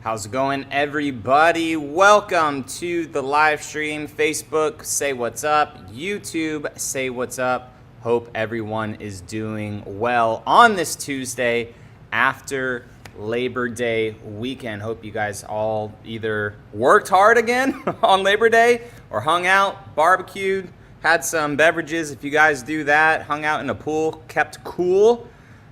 How's it going, everybody? Welcome to the live stream. Facebook, say what's up. YouTube, say what's up. Hope everyone is doing well on this Tuesday after Labor Day weekend. Hope you guys all either worked hard again on Labor Day or hung out, barbecued, had some beverages. If you guys do that, hung out in a pool, kept cool.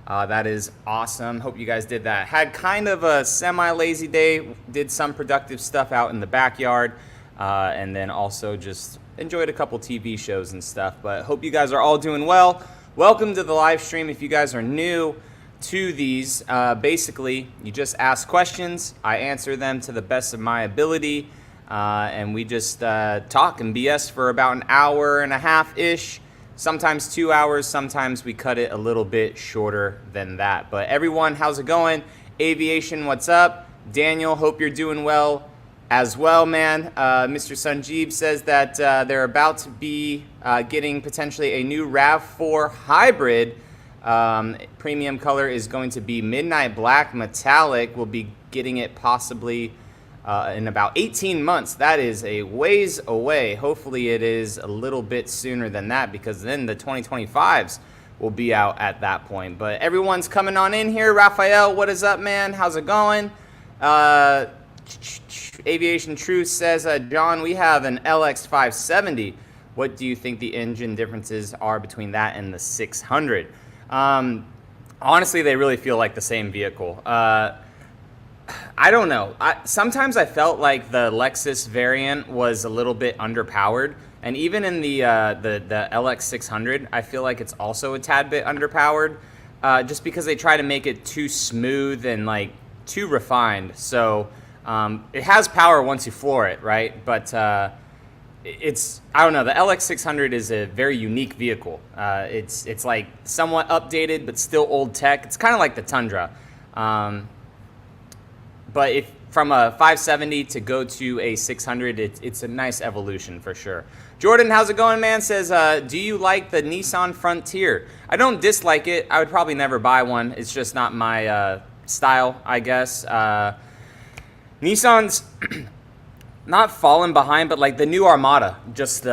That is awesome. Hope you guys did that. Had kind of a semi-lazy day. Did some productive stuff out in the backyard. And then also just enjoyed a couple TV shows and stuff. But hope you guys are all doing well. Welcome to the live stream. If you guys are new to these, basically, you just ask questions. I answer them to the best of my ability. And we just talk and BS for about an hour and a half-ish. Sometimes 2 hours, sometimes we cut it a little bit shorter than that. But everyone, how's it going? Aviation, what's up? Daniel, hope you're doing well as well, man. Mr. Sanjeev says that they're about to be getting potentially a new RAV4 hybrid. Premium color is going to be midnight black metallic. We'll be getting it possibly in about 18 months. That is a ways away. Hopefully it is a little bit sooner than that, because then the 2025s will be out at that point. But everyone's coming on in here. Raphael, what is up, man? How's it going? Aviation Truth says, John, we have an LX 570. What do you think the engine differences are between that and the 600? Honestly, they really feel like the same vehicle. I don't know. Sometimes I felt like the Lexus variant was a little bit underpowered, and even in the LX 600, I feel like it's also a tad bit underpowered, just because they try to make it too smooth and like too refined. So it has power once you floor it, right? But I don't know. The LX 600 is a very unique vehicle. It's like somewhat updated, but still old tech. It's kind of like the Tundra. But if from a 570 to go to a 600, it's a nice evolution for sure. Jordan, how's it going, man? Says, do you like the Nissan Frontier? I don't dislike it. I would probably never buy one. It's just not my style, I guess. Nissan's not fallen behind, but like the new Armada just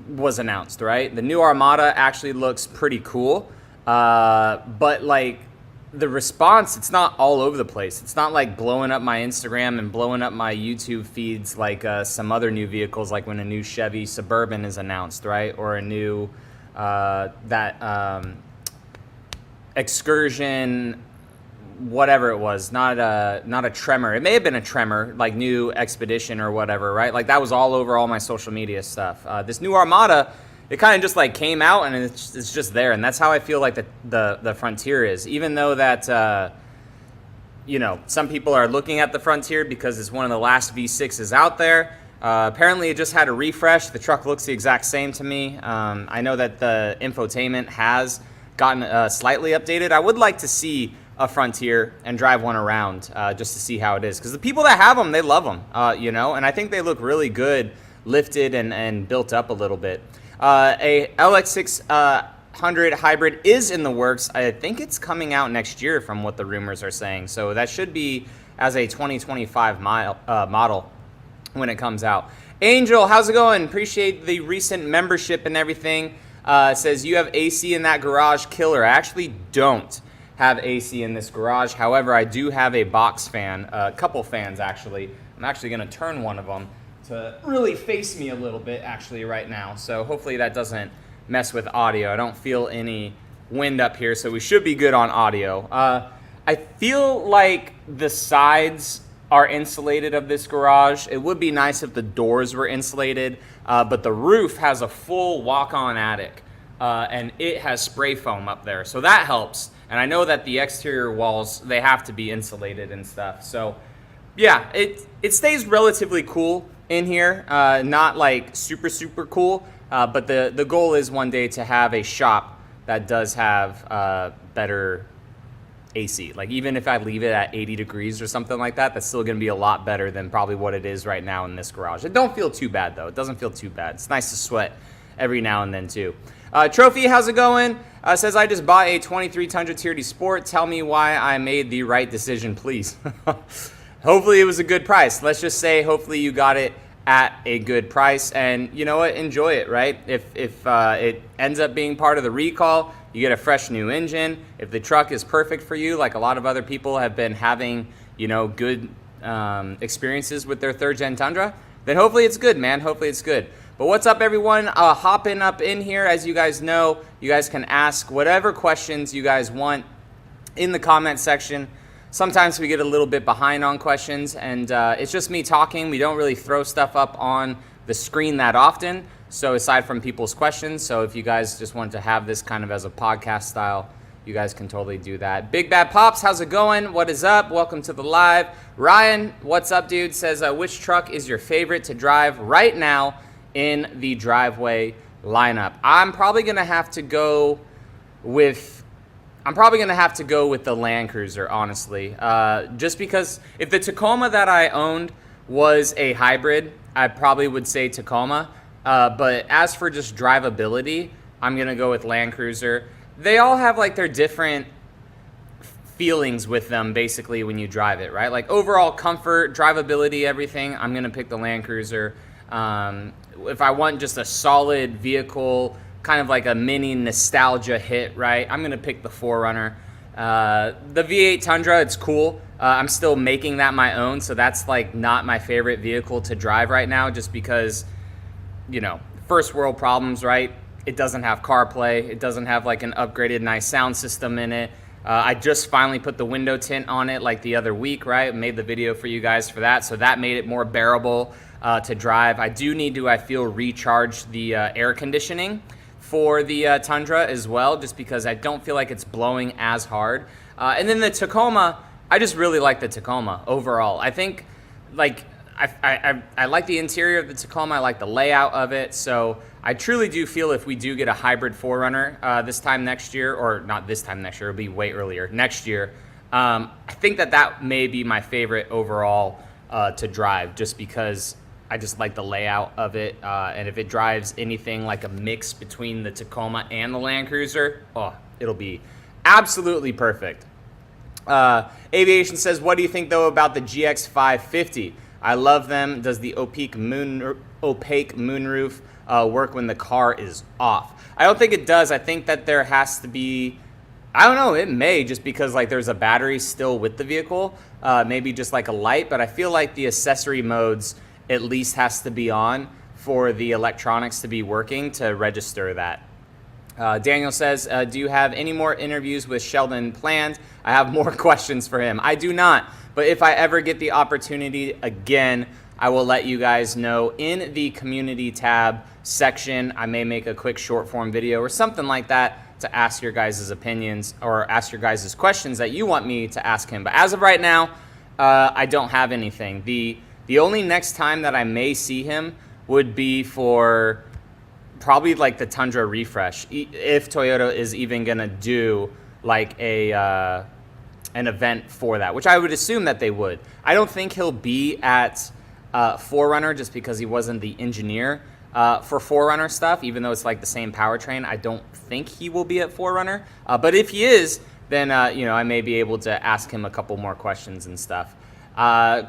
was announced, right? The new Armada actually looks pretty cool. But like, the response, it's not all over the place. It's not like blowing up my Instagram and blowing up my YouTube feeds like some other new vehicles, like when a new Chevy Suburban is announced, right? Or a new Excursion, whatever it was, not a Tremor. It may have been a Tremor, like new Expedition or whatever, right? Like that was all over all my social media stuff. This new Armada, it kind of just like came out and it's just there, and that's how I feel like the Frontier is. Even though that some people are looking at the Frontier because it's one of the last V6s out there. Apparently it just had a refresh. The truck looks the exact same to me. I know that the infotainment has gotten slightly updated. I would like to see a Frontier and drive one around just to see how it is, because the people that have them, they love them, and I think they look really good, lifted and built up a little bit. A LX 600 hybrid is in the works. I think it's coming out next year from what the rumors are saying. So that should be as a 2025 model when it comes out. Angel, how's it going? Appreciate the recent membership and everything. Says, you have AC in that garage, killer. I actually don't have AC in this garage. However, I do have a box fan, a couple fans actually. I'm actually going to turn one of them to really face me a little bit actually right now. So hopefully that doesn't mess with audio. I don't feel any wind up here, so we should be good on audio. I feel like the sides are insulated of this garage. It would be nice if the doors were insulated, but the roof has a full walk-on attic, and it has spray foam up there, so that helps. And I know that the exterior walls, they have to be insulated and stuff. So yeah, it stays relatively cool in here, not like super cool, but the goal is one day to have a shop that does have better AC. Like even if I leave it at 80 degrees or something like that, that's still going to be a lot better than probably what it is right now in this garage. It don't feel too bad though. It doesn't feel too bad. It's nice to sweat every now and then too. Trophy, how's it going? Says, I just bought a 23 Tundra Tier D Sport. Tell me why I made the right decision, please. hopefully it was a good price. Let's just say hopefully you got it at a good price, and you know what, enjoy it, right? If it ends up being part of the recall, you get a fresh new engine. If the truck is perfect for you, like a lot of other people have been having, you know, good experiences with their third gen Tundra, then hopefully it's good, man. Hopefully it's good. But what's up, everyone? Hopping up in here. As you guys know, you guys can ask whatever questions you guys want in the comment section. Sometimes we get a little bit behind on questions, and it's just me talking. We don't really throw stuff up on the screen that often, so aside from people's questions. So if you guys just want to have this kind of as a podcast style, you guys can totally do that. Big Bad Pops, how's it going? What is up? Welcome to the live. Ryan, what's up, dude? Says, which truck is your favorite to drive right now in the driveway lineup? I'm probably going to have to go with the Land Cruiser, honestly. Just because if the Tacoma that I owned was a hybrid, I probably would say Tacoma. But as for just drivability, I'm going to go with Land Cruiser. They all have like their different feelings with them, basically, when you drive it, right? Like overall comfort, drivability, everything, I'm going to pick the Land Cruiser. If I want just a solid vehicle, kind of like a mini nostalgia hit, right, I'm going to pick the 4Runner. The V8 Tundra, it's cool. I'm still making that my own, so that's like not my favorite vehicle to drive right now, just because, you know, first world problems, right? It doesn't have CarPlay. It doesn't have like an upgraded nice sound system in it. I just finally put the window tint on it like the other week, right? Made the video for you guys for that, so that made it more bearable to drive. I do need to, I feel, recharge the air conditioning for the Tundra as well, just because I don't feel like it's blowing as hard. And then the Tacoma, I just really like the Tacoma overall. I think, like, I like the interior of the Tacoma. I like the layout of it. So I truly do feel if we do get a hybrid 4Runner this time next year, or not this time next year, it'll be way earlier, next year, I think that may be my favorite overall to drive, just because I just like the layout of it. And if it drives anything like a mix between the Tacoma and the Land Cruiser, oh, it'll be absolutely perfect. Aviation says, what do you think, though, about the GX550? I love them. Does the opaque moonroof work when the car is off? I don't think it does. I think that there has to be, I don't know, it may, just because like there's a battery still with the vehicle, maybe just like a light, but I feel like the accessory modes at least has to be on for the electronics to be working to register that. Daniel says, do you have any more interviews with Sheldon planned? I have more questions for him. I do not, but if I ever get the opportunity again, I will let you guys know in the community tab section. I may make a quick short form video or something like that to ask your guys' opinions or ask your guys' questions that you want me to ask him. But as of right now, I don't have anything. The only next time that I may see him would be for probably like the Tundra refresh, if Toyota is even gonna do like an event for that, which I would assume that they would. I don't think he'll be at 4Runner just because he wasn't the engineer for 4Runner stuff, even though it's like the same powertrain. I don't think he will be at 4Runner, but if he is, then you know, I may be able to ask him a couple more questions and stuff.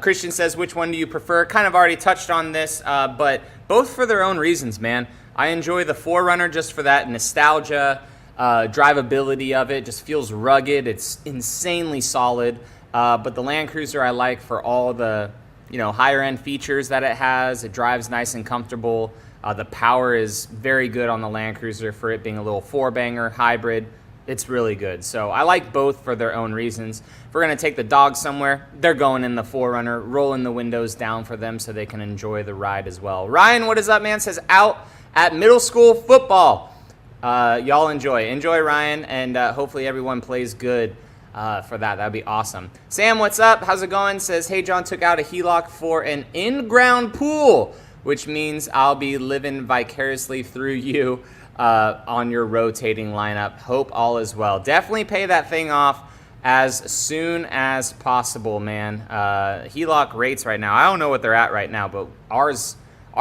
Christian says, which one do you prefer? Kind of already touched on this, but both for their own reasons, man. I enjoy the 4Runner just for that nostalgia, drivability of it. Just feels rugged. It's insanely solid. But the Land Cruiser I like for all the, you know, higher end features that it has. It drives nice and comfortable. The power is very good on the Land Cruiser for it being a little 4-banger hybrid. It's really good. So I like both for their own reasons. If we're going to take the dog somewhere, they're going in the 4Runner, rolling the windows down for them so they can enjoy the ride as well. Ryan, what is up, man? Says, out at middle school football. Y'all enjoy, Ryan, and hopefully everyone plays good for that. That'd be awesome. Sam, what's up? How's it going? Says, hey, John took out a HELOC for an in-ground pool, which means I'll be living vicariously through you on your rotating lineup. Hope all is well. Definitely pay that thing off as soon as possible, man. HELOC rates right now, I don't know what they're at right now, but ours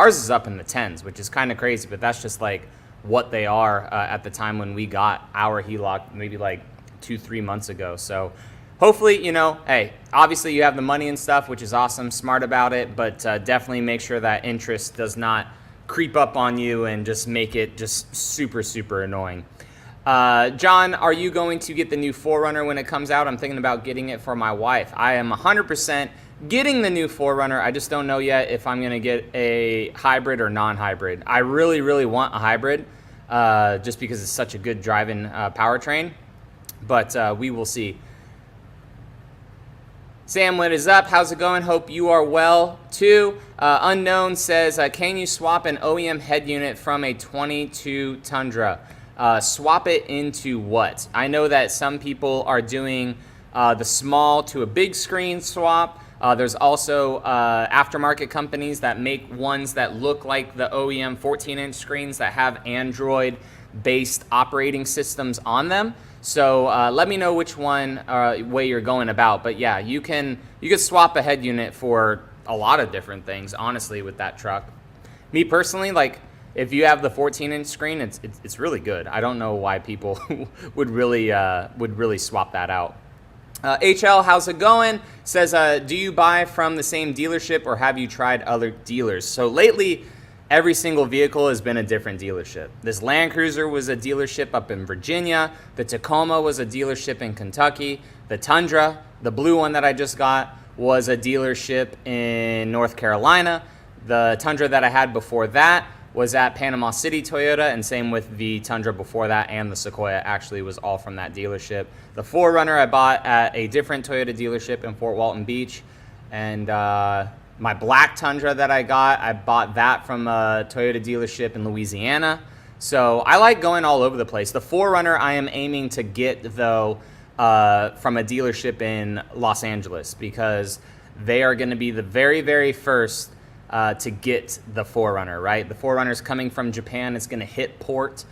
is up in the 10s, which is kind of crazy, but that's just like what they are at the time when we got our HELOC, maybe like 2-3 months ago. So hopefully, you know, hey, obviously you have the money and stuff, which is awesome, smart about it, but definitely make sure that interest does not creep up on you and just make it just super, super annoying. John, are you going to get the new 4Runner when it comes out? I'm thinking about getting it for my wife. I am 100% getting the new 4Runner. I just don't know yet if I'm going to get a hybrid or non-hybrid. I really, really want a hybrid just because it's such a good driving powertrain, but we will see. Sam, what is up? How's it going? Hope you are well too. Unknown says, can you swap an OEM head unit from a 22 Tundra? Swap it into what? I know that some people are doing the small to a big screen swap. There's also aftermarket companies that make ones that look like the OEM 14-inch screens that have Android-based operating systems on them. So let me know which one way you're going about. But yeah, you can swap a head unit for a lot of different things, honestly, with that truck. Me personally, like, if you have the 14-inch screen, it's really good. I don't know why people would really swap that out. HL, how's it going? Says, do you buy from the same dealership or have you tried other dealers? So lately, every single vehicle has been a different dealership. This Land Cruiser was a dealership up in Virginia. The Tacoma was a dealership in Kentucky. The Tundra, the blue one that I just got, was a dealership in North Carolina. The Tundra that I had before that was at Panama City Toyota, and same with the Tundra before that, and the Sequoia actually was all from that dealership. The 4Runner I bought at a different Toyota dealership in Fort Walton Beach, and my black Tundra that I bought that from a Toyota dealership in Louisiana. So I like going all over the place. The 4Runner I am aiming to get, though, from a dealership in Los Angeles, because they are going to be the very, very first to get the 4Runner, right? The 4Runner is coming from Japan. It's going to hit port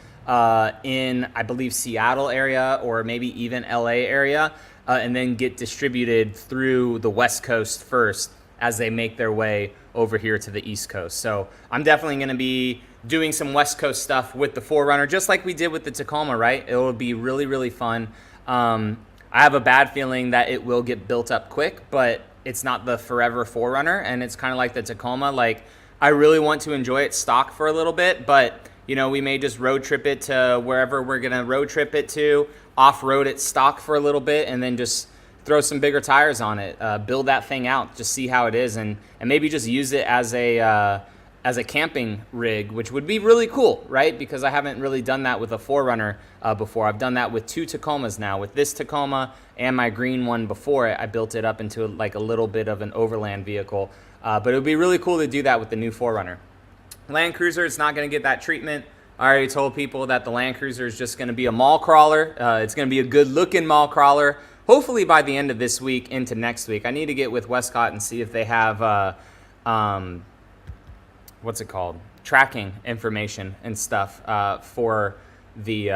in, I believe, Seattle area or maybe even LA area, and then get distributed through the West Coast first as they make their way over here to the East Coast. So I'm definitely going to be doing some West Coast stuff with the 4Runner, just like we did with the Tacoma, right? It will be really, really fun. I have a bad feeling that it will get built up quick, but it's not the forever 4Runner, and it's kind of like the Tacoma. Like, I really want to enjoy it stock for a little bit, but, you know, we may just road trip it to wherever we're going to road trip it to, off-road it stock for a little bit, and then just throw some bigger tires on it, build that thing out, just see how it is, and maybe just use it as a camping rig, which would be really cool, right? Because I haven't really done that with a 4Runner before. I've done that with 2 Tacomas now. With this Tacoma and my green one before it, I built it up into like a little bit of an overland vehicle. But it would be really cool to do that with the new 4Runner. Land Cruiser is not going to get that treatment. I already told people that the Land Cruiser is just going to be a mall crawler. It's going to be a good-looking mall crawler. Hopefully by the end of this week into next week. I need to get with Westcott and see if they have what's it called? Tracking information and stuff for the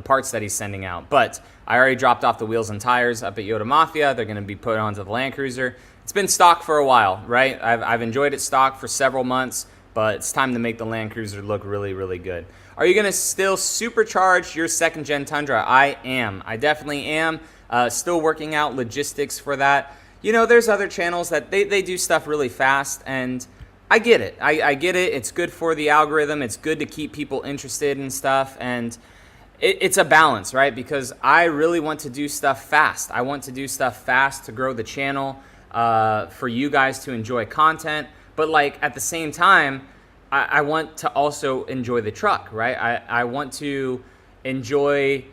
parts that he's sending out. But I already dropped off the wheels and tires up at Yota Mafia. They're going to be put onto the Land Cruiser. It's been stock for a while, right? I've enjoyed it stock for several months, but it's time to make the Land Cruiser look really, really good. Are you going to still supercharge your second-gen Tundra? I am. I definitely am. Still working out logistics for that. You know, there's other channels that they do stuff really fast, and I get it. I get it. It's good for the algorithm. It's good to keep people interested in stuff, and it's a balance, right? Because I really want to do stuff fast. I want to do stuff fast to grow the channel, for you guys to enjoy content. But like at the same time, I want to also enjoy the truck, right? I want to enjoy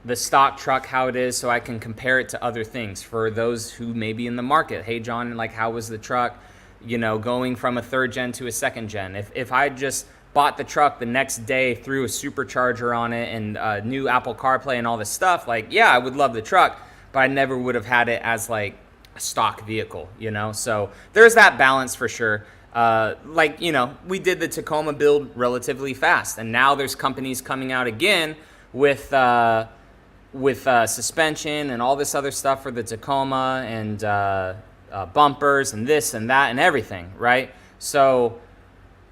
the stock truck, how it is, so I can compare it to other things for those who may be in the market. Hey, John, like, how was the truck, you know, going from a third gen to a second gen? If I just bought the truck the next day, threw a supercharger on it and new Apple CarPlay and all this stuff, like, yeah, I would love the truck, but I never would have had it as like a stock vehicle, you know? So there's that balance for sure. Like, you know, we did the Tacoma build relatively fast, and now there's companies coming out again with suspension and all this other stuff for the Tacoma and bumpers and this and that and everything, right? So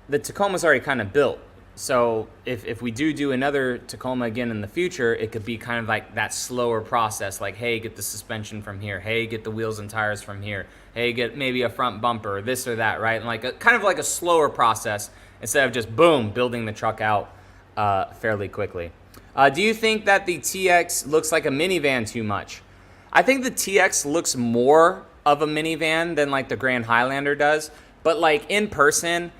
the Tacoma's already kind of built. So if we do another Tacoma again in the future, it could be kind of like that slower process. Like, hey, get the suspension from here. Hey, get the wheels and tires from here. Hey, get maybe a front bumper, this or that, right? And like kind of like a slower process instead of just boom, building the truck out fairly quickly. Do you think that the TX looks like a minivan too much? I think the TX looks more of a minivan than like the Grand Highlander does, but like in person,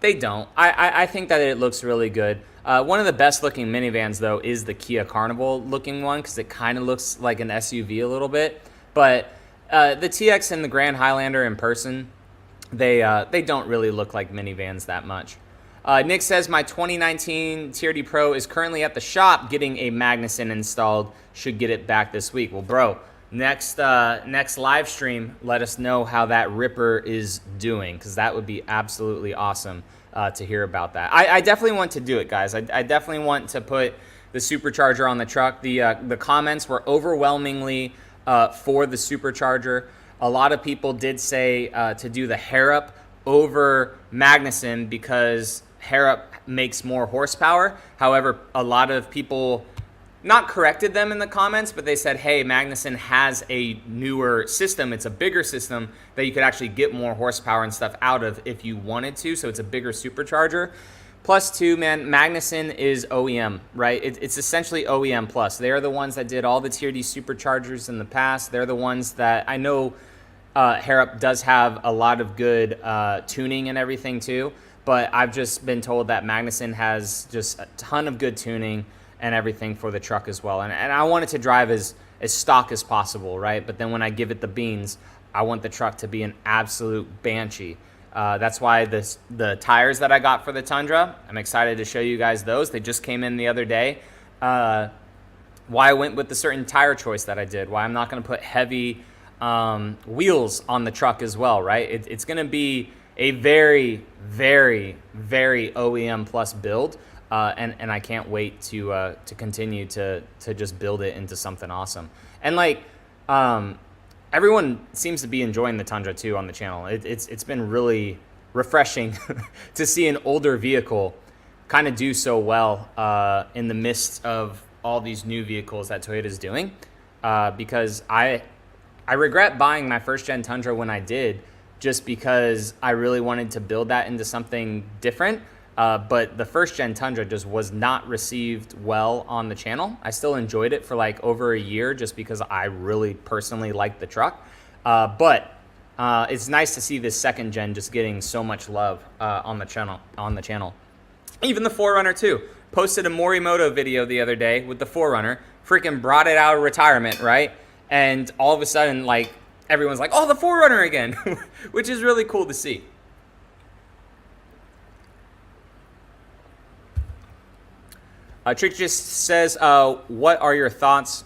they don't. I think that it looks really good. One of the best looking minivans though is the Kia Carnival looking one because it kind of looks like an SUV a little bit. But the TX and the Grand Highlander in person, they don't really look like minivans that much. Nick says my 2019 TRD Pro is currently at the shop getting a Magnuson installed. Should get it back this week. Well, bro, next live stream, let us know how that Ripper is doing because that would be absolutely awesome to hear about that. I definitely want to do it, guys. I definitely want to put the supercharger on the truck. The comments were overwhelmingly for the supercharger. A lot of people did say to do the Harrop over Magnuson because Harrop makes more horsepower. However, a lot of people not corrected them in the comments, but they said, hey, Magnuson has a newer system. It's a bigger system that you could actually get more horsepower and stuff out of if you wanted to. So it's a bigger supercharger. Plus two, man, Magnuson is OEM, right? It's essentially OEM plus. They are the ones that did all the TRD superchargers in the past. They're the ones that I know Harrop does have a lot of good tuning and everything too. But I've just been told that Magnuson has just a ton of good tuning and everything for the truck as well. And I want it to drive as stock as possible, right? But then when I give it the beans, I want the truck to be an absolute banshee. That's why the tires that I got for the Tundra, I'm excited to show you guys those. They just came in the other day. Why I went with the certain tire choice that I did. Why I'm not going to put heavy wheels on the truck as well, right? It's going to be a very, very, very OEM plus build. And I can't wait to continue to just build it into something awesome. And like everyone seems to be enjoying the Tundra too on the channel. It's been really refreshing to see an older vehicle kind of do so well in the midst of all these new vehicles that Toyota's doing. Because I regret buying my first gen Tundra when I did, just because I really wanted to build that into something different. But the first gen Tundra just was not received well on the channel. I still enjoyed it for like over a year just because I really personally liked the truck. But it's nice to see this second gen just getting so much love on the channel. Even the 4Runner too. Posted a Morimoto video the other day with the 4Runner. Freaking brought it out of retirement, right? And all of a sudden, like, everyone's like, oh, the 4Runner again, which is really cool to see. Trick just says, what are your thoughts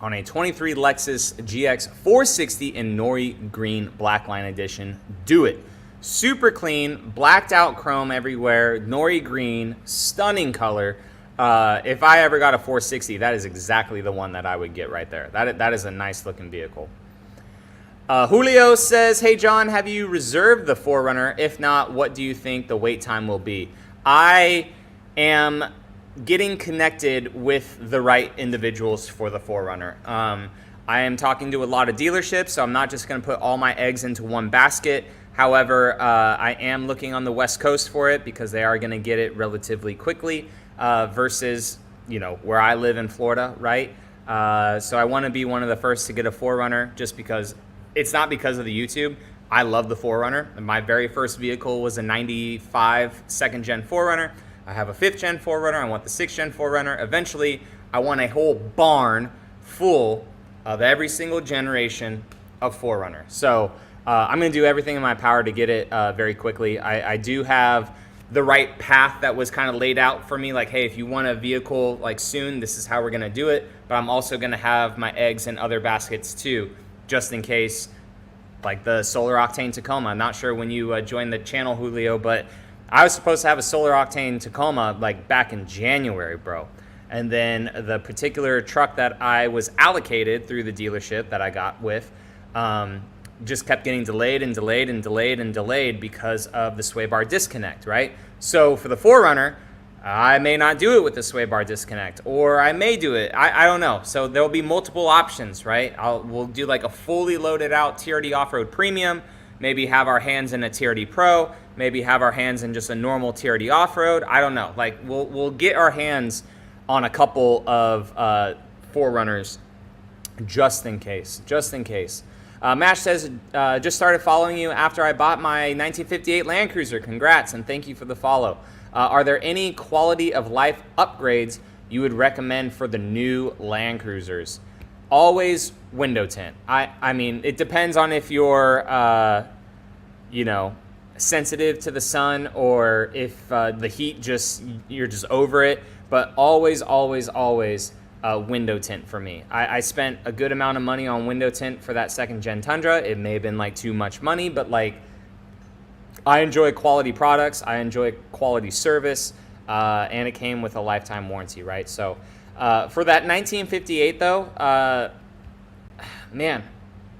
on a 23 Lexus GX 460 in Nori Green Blackline Edition? Do it. Super clean, blacked out chrome everywhere, Nori Green, stunning color. If I ever got a 460, that is exactly the one that I would get right there. That is a nice looking vehicle. Julio says, hey John, have you reserved the 4Runner? If not, what do you think the wait time will be? I am getting connected with the right individuals for the 4Runner. I am talking to a lot of dealerships, so I'm not just going to put all my eggs into one basket. However, I am looking on the West Coast for it because they are going to get it relatively quickly versus, where I live in Florida, right? So I want to be one of the first to get a 4Runner just because it's not because of the YouTube. I love the 4Runner. My very first vehicle was a 95 second gen 4Runner. I have a 5th gen 4Runner. I want the 6th gen 4Runner. Eventually, I want a whole barn full of every single generation of 4Runner. So I'm going to do everything in my power to get it very quickly. I do have the right path that was kind of laid out for me. Like, hey, if you want a vehicle like soon, this is how we're going to do it. But I'm also going to have my eggs in other baskets too, just in case, like the Solar Octane Tacoma. I'm not sure when you joined the channel, Julio, but I was supposed to have a Solar Octane Tacoma like back in January, bro. And then the particular truck that I was allocated through the dealership that I got with, just kept getting delayed and delayed and delayed and delayed because of the sway bar disconnect, right? So for the 4Runner, I may not do it with the sway bar disconnect, or I may do it. I don't know. So there'll be multiple options, right? We'll do like a fully loaded out TRD Off-Road Premium, maybe have our hands in a TRD Pro, maybe have our hands in just a normal TRD Off-Road. I don't know. Like we'll get our hands on a couple of 4Runners just in case. Mash says, just started following you after I bought my 1958 Land Cruiser. Congrats and thank you for the follow. Are there any quality of life upgrades you would recommend for the new Land Cruisers? Always window tint. I mean, it depends on if you're, sensitive to the sun, or if the heat you're just over it. But always window tint for me. I spent a good amount of money on window tint for that second gen Tundra. It may have been like too much money, but like, I enjoy quality products, I enjoy quality service, and it came with a lifetime warranty, right? So for that 1958 though, man,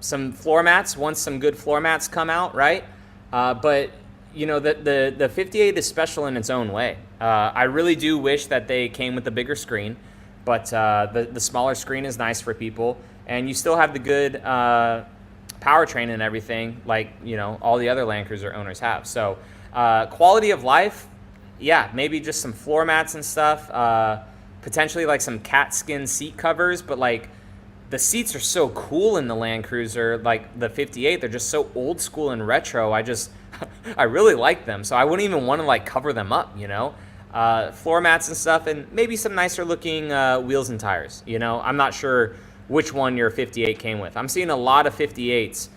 some floor mats, once some good floor mats come out, right? But the 58 is special in its own way. I really do wish that they came with a bigger screen, but the smaller screen is nice for people, and you still have the good powertrain and everything, like all the other Land Cruiser owners have. So quality of life, yeah, maybe just some floor mats and stuff, potentially like some cat skin seat covers. But like, the seats are so cool in the Land Cruiser, like the 58, they're just so old school and retro. I really like them, so I wouldn't even want to like cover them up, floor mats and stuff, and maybe some nicer looking wheels and tires. I'm not sure which one your 58 came with. I'm seeing a lot of 58s.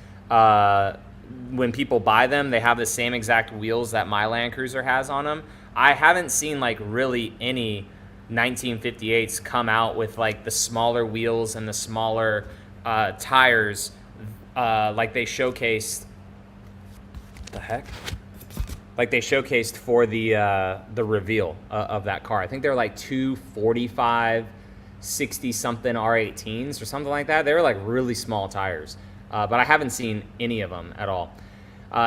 When people buy them, they have the same exact wheels that my Land Cruiser has on them. I haven't seen like really any 1958s come out with like the smaller wheels and the smaller tires like they showcased. What the heck? Like they showcased for the reveal of that car. I think they're like 245 60 something R18s or something like that. They were like really small tires, but I haven't seen any of them at all.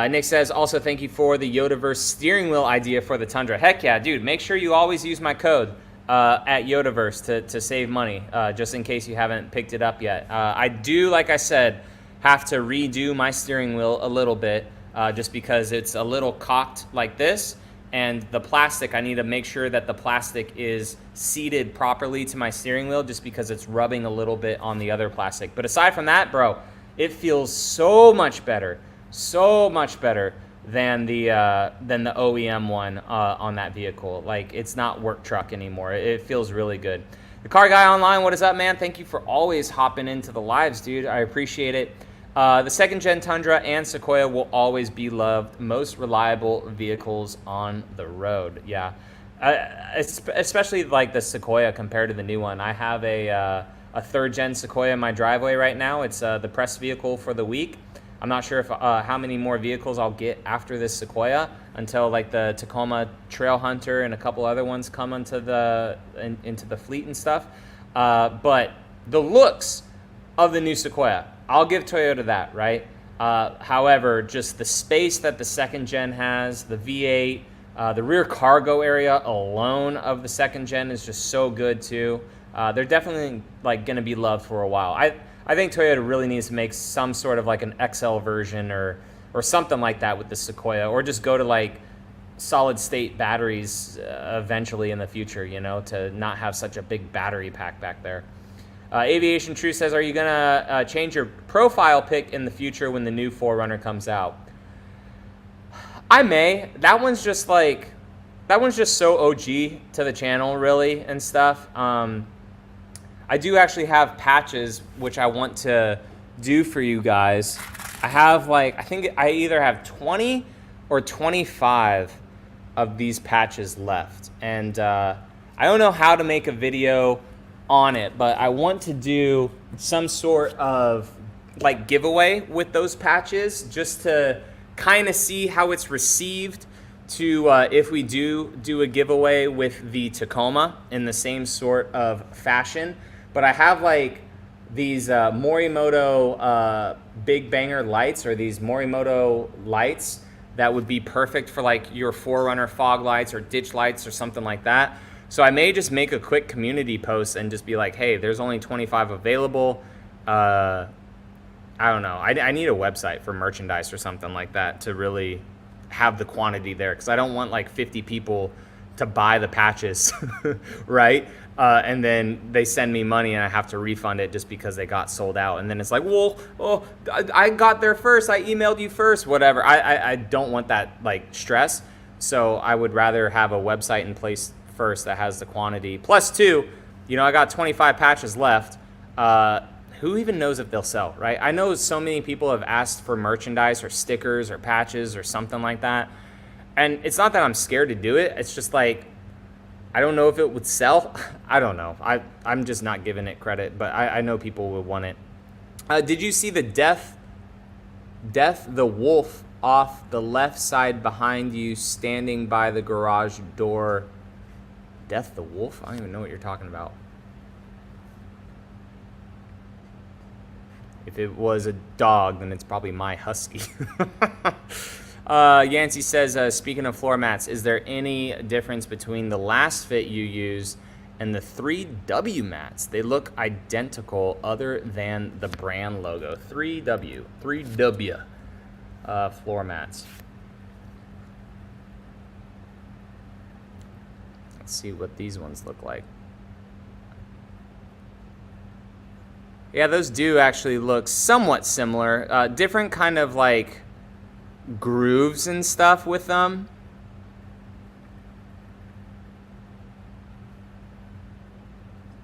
Nick says, also thank you for the YotaVerse steering wheel idea for the Tundra. Heck yeah, dude, make sure you always use my code at YotaVerse to save money, just in case you haven't picked it up yet. I do, like I said, have to redo my steering wheel a little bit, just because it's a little cocked like this. And the plastic, I need to make sure that the plastic is seated properly to my steering wheel, just because it's rubbing a little bit on the other plastic. But aside from that, bro, it feels so much better than the OEM one on that vehicle. Like, it's not work truck anymore. It feels really good. The Car Guy Online, what is up, man? Thank you for always hopping into the lives, dude. I appreciate it. The second gen Tundra and Sequoia will always be loved, most reliable vehicles on the road. Yeah, especially like the Sequoia compared to the new one. I have a third gen Sequoia in my driveway right now. It's the press vehicle for the week. I'm not sure if how many more vehicles I'll get after this Sequoia until like the Tacoma Trail Hunter and a couple other ones come into the fleet and stuff. But the looks of the new Sequoia, I'll give Toyota that, right? However, just the space that the second gen has, the V8, the rear cargo area alone of the second gen is just so good too. They're definitely like going to be loved for a while. I think Toyota really needs to make some sort of like an XL version or something like that with the Sequoia, or just go to like solid state batteries eventually in the future, to not have such a big battery pack back there. Aviation True says, are you going to change your profile pic in the future when the new 4Runner comes out? I may. That one's just so OG to the channel, really, and stuff. I do actually have patches, which I want to do for you guys. I have I think I either have 20 or 25 of these patches left. And I don't know how to make a video on it, but I want to do some sort of giveaway with those patches, just to kind of see how it's received, to if we do a giveaway with the Tacoma in the same sort of fashion. But I have these Morimoto big banger lights or these Morimoto lights that would be perfect for like your Forerunner fog lights or ditch lights or something like that. So I may just make a quick community post and just be like, hey, there's only 25 available. I don't know. I need a website for merchandise or something like that to really have the quantity there, because I don't want like 50 people to buy the patches, right? And then they send me money and I have to refund it just because they got sold out. And then it's like, well, I got there first. I emailed you first, whatever. I don't want that like stress. So I would rather have a website in place first that has the quantity. Plus two, I got 25 patches left. Who even knows if they'll sell, right? I know so many people have asked for merchandise or stickers or patches or something like that. And it's not that I'm scared to do it. It's just like, I don't know if it would sell. I don't know. I'm just not giving it credit, but I know people would want it. Did you see the Death the Wolf off the left side behind you standing by the garage door? Death the Wolf? I don't even know what you're talking about. If it was a dog, then it's probably my husky. Yancey says, speaking of floor mats, is there any difference between the last fit you use and the 3W mats? They look identical other than the brand logo. 3W floor mats. Let's see what these ones look like. Yeah, those do actually look somewhat similar. Different kind of like grooves and stuff with them.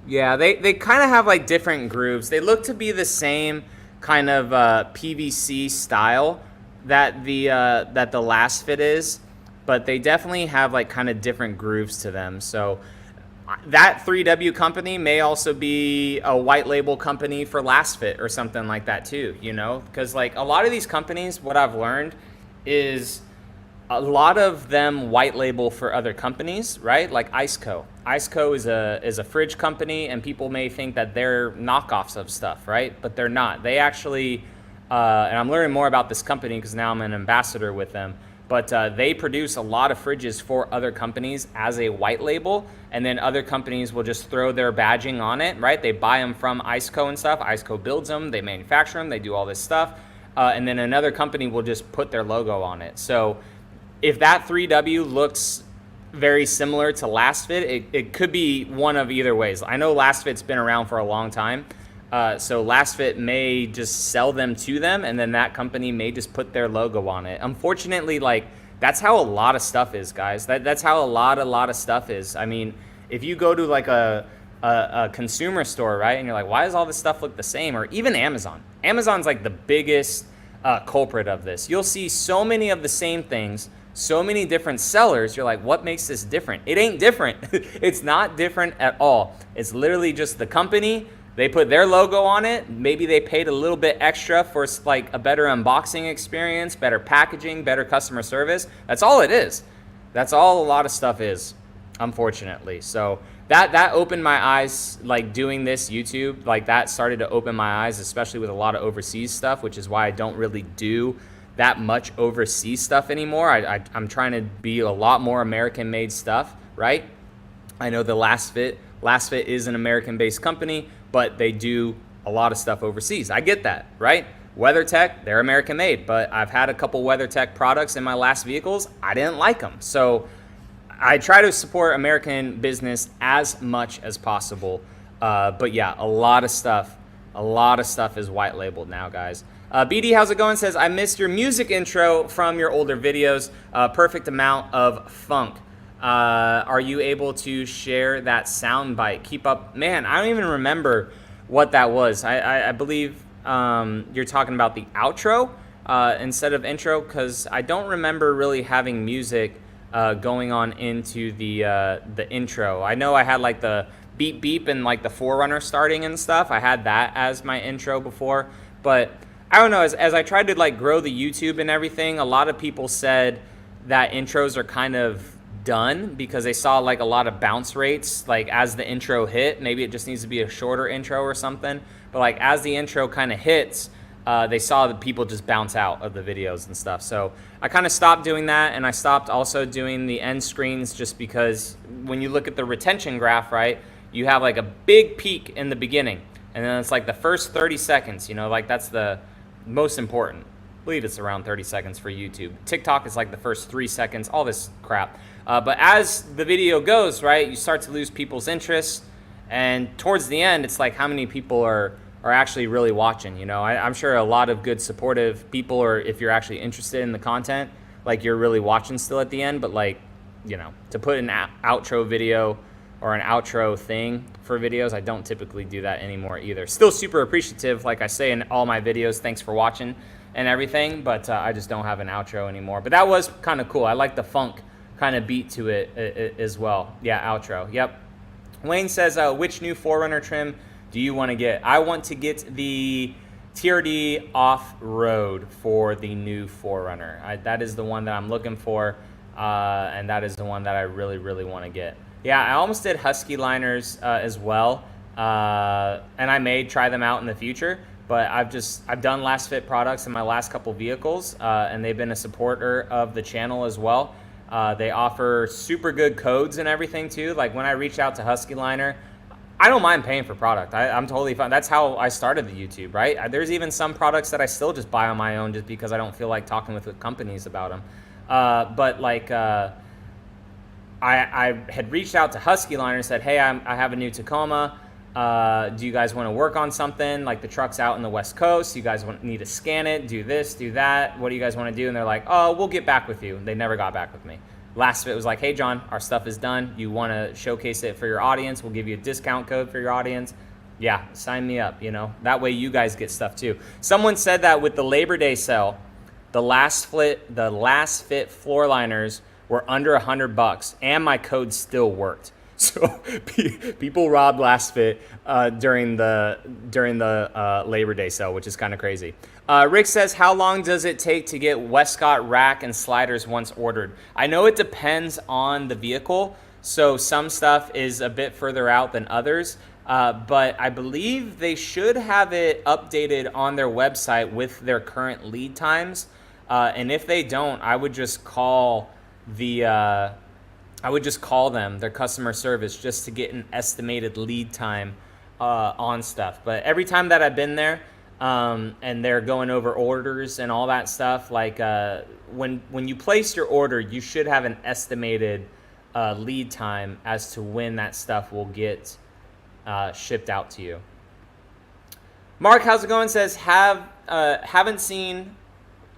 Yeah, they kind of have like different grooves. They look to be the same kind of PVC style that the last fit is, but they definitely have like kind of different grooves to them. So that 3W company may also be a white label company for last fit or something like that too, because like a lot of these companies, what I've learned is a lot of them white label for other companies, right? Like Iceco. Iceco is a fridge company, and people may think that they're knockoffs of stuff, right? But they're not. They actually, and I'm learning more about this company because now I'm an ambassador with them, but they produce a lot of fridges for other companies as a white label, and then other companies will just throw their badging on it, right? They buy them from Iceco and stuff. Iceco builds them, they manufacture them, they do all this stuff, and then another company will just put their logo on it. So if that 3W looks very similar to Last Fit, it could be one of either ways. I know Last Fit's been around for a long time, so Last Fit may just sell them to them, and then that company may just put their logo on it. Unfortunately, like, that's how a lot of stuff is, guys. That's how a lot of stuff is. I mean, if you go to like a consumer store, right, and you're like, why does all this stuff look the same? Or even Amazon. Amazon's like the biggest culprit of this. You'll see so many of the same things, so many different sellers. You're like, what makes this different? It ain't different. It's not different at all. It's literally just the company. They put their logo on it. Maybe they paid a little bit extra for like a better unboxing experience, better packaging, better customer service. That's all it is. That's all a lot of stuff is, unfortunately. So that opened my eyes, like doing this YouTube, like that started to open my eyes, especially with a lot of overseas stuff, which is why I don't really do that much overseas stuff anymore. I'm trying to be a lot more American-made stuff, right? I know the Last Fit is an American-based company, but they do a lot of stuff overseas. I get that, right? WeatherTech, they're American-made, but I've had a couple WeatherTech products in my last vehicles. I didn't like them. So I try to support American business as much as possible. But yeah, a lot of stuff is white labeled now, guys. BD, how's it going? Says, I missed your music intro from your older videos. Perfect amount of funk. Are you able to share that sound bite? Keep up. Man, I don't even remember what that was. I believe you're talking about the outro instead of intro, because I don't remember really having music going on into the intro. I know I had like the beep beep and like the Forerunner starting and stuff. I had that as my intro before, but I don't know. As I tried to like grow the YouTube and everything, a lot of people said that intros are kind of done because they saw like a lot of bounce rates like as the intro hit. Maybe it just needs to be a shorter intro or something, but like as the intro kind of hits, they saw that people just bounce out of the videos and stuff. So I kind of stopped doing that, and I stopped also doing the end screens just because when you look at the retention graph, right, you have like a big peak in the beginning, and then it's like the first 30 seconds, you know, like that's the most important. I believe it's around 30 seconds for YouTube. TikTok is like the first 3 seconds, all this crap. But as the video goes, right, you start to lose people's interest, and towards the end, it's like how many people are actually really watching, you know. I'm sure a lot of good supportive people, or if you're actually interested in the content, like you're really watching still at the end, but like, you know, to put an outro video or an outro thing for videos, I don't typically do that anymore either. Still super appreciative, like I say in all my videos, thanks for watching and everything, but I just don't have an outro anymore. But that was kind of cool. I like the funk kind of beat to it as well. Yeah, outro, yep. Wayne says, which new 4Runner trim do you want to get? I want to get the TRD off-road for the new 4Runner. That is the one that I'm looking for, and that is the one that I really, really want to get. Yeah, I almost did Husky liners as well, and I may try them out in the future, but I've done Last Fit products in my last couple vehicles, and they've been a supporter of the channel as well. They offer super good codes and everything too. Like when I reach out to Husky Liner, I don't mind paying for product. I'm totally fine. That's how I started the YouTube, right? There's even some products that I still just buy on my own just because I don't feel like talking with companies about them. But like, I had reached out to Husky Liner and said, hey, I have a new Tacoma. Do you guys want to work on something? Like the truck's out in the West Coast. You guys need to scan it, do this, do that. What do you guys want to do? And they're like, oh, we'll get back with you. They never got back with me. Last of it was like, hey, John, our stuff is done. You want to showcase it for your audience? We'll give you a discount code for your audience. Yeah, sign me up, you know. That way you guys get stuff too. Someone said that with the Labor Day sale, the last fit floor liners were under $100 and my code still worked. So people robbed Last Fit during the Labor Day sale, which is kind of crazy. Rick says, how long does it take to get Westcott rack and sliders once ordered? I know it depends on the vehicle, so some stuff is a bit further out than others, but I believe they should have it updated on their website with their current lead times, and if they don't, I would just call them, their customer service, just to get an estimated lead time on stuff. But every time that I've been there, and they're going over orders and all that stuff, like when you place your order, you should have an estimated lead time as to when that stuff will get shipped out to you. Mark, how's it going? Says, haven't seen,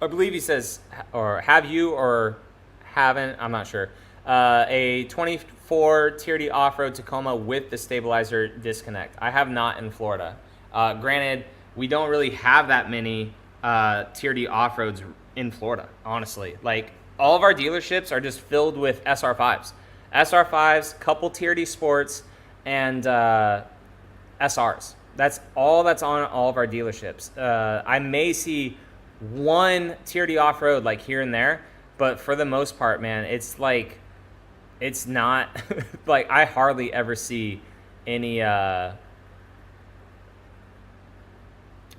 I believe he says, or have you or haven't, I'm not sure. A 24 TRD off-road Tacoma with the stabilizer disconnect. I have not in Florida. Granted, we don't really have that many TRD off-roads in Florida, honestly. Like, all of our dealerships are just filled with SR5s. SR5s, couple TRD Sports, and SRs. That's all that's on all of our dealerships. I may see one TRD off-road, like, here and there, but for the most part, man, it's like, it's not, like, I hardly ever see any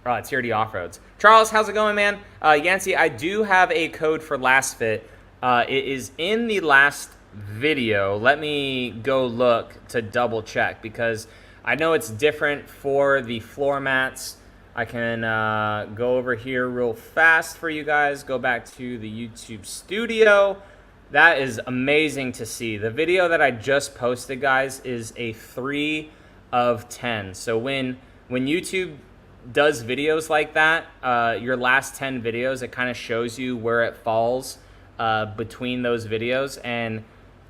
TRD off-roads. Charles, how's it going, man? Yancey, I do have a code for Last Fit. It is in the last video. Let me go look to double check, because I know it's different for the floor mats. I can go over here real fast for you guys. Go back to the YouTube studio. That is amazing to see. The video that I just posted, guys, is a 3 of 10. So when YouTube does videos like that, your last 10 videos, it kind of shows you where it falls between those videos. And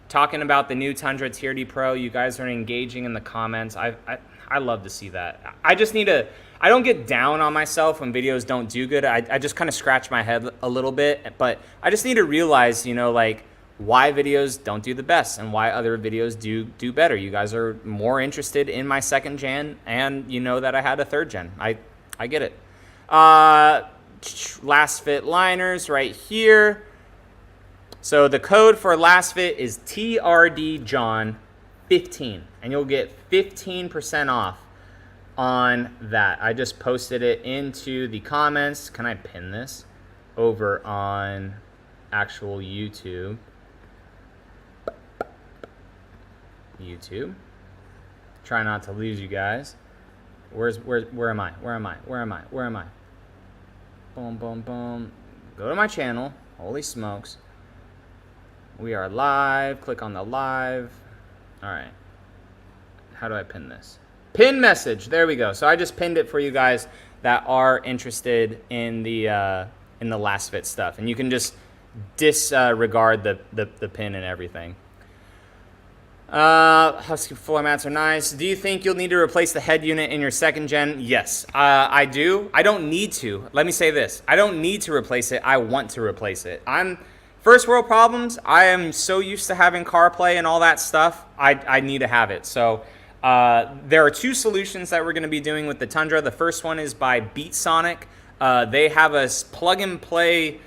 talking about the new Tundra TRD Pro, you guys are engaging in the comments. I love to see that. I just need to, I don't get down on myself when videos don't do good. I just kind of scratch my head a little bit, but I just need to realize, you know, like, why videos don't do the best and why other videos do better. You guys are more interested in my 2nd gen, and you know that I had a 3rd gen. I get it. Last Fit liners right here. So the code for Last Fit is TRD John 15, and you'll get 15% off on that. I just posted it into the comments. Can I pin this over on actual YouTube? Try not to lose you guys. Where am I? Boom, boom, boom. Go to my channel. Holy smokes. We are live. Click on the live. All right. How do I pin this? Pin message. There we go. So I just pinned it for you guys that are interested in the last fit stuff, and you can just disregard the pin and everything. Husky floor mats are nice. Do you think you'll need to replace the head unit in your second gen? Yes, I do. I don't need to. Let me say this. I don't need to replace it. I want to replace it. First world problems. I am so used to having CarPlay and all that stuff. I need to have it. So there are two solutions that we're going to be doing with the Tundra. The first one is by BeatSonic. They have a plug and play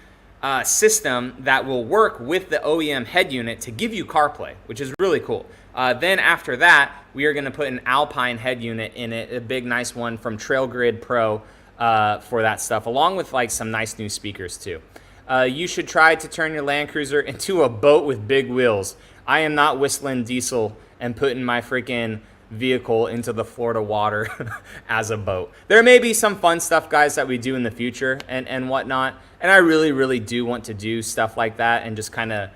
system that will work with the OEM head unit to give you CarPlay, which is really cool. Then after that, we are going to put an Alpine head unit in it, a big nice one from TrailGrid Pro for that stuff, along with like some nice new speakers too. You should try to turn your Land Cruiser into a boat with big wheels. I am not whistling diesel and putting my freaking vehicle into the Florida water as a boat. There may be some fun stuff, guys, that we do in the future and whatnot. And I really, really do want to do stuff like that and just kind of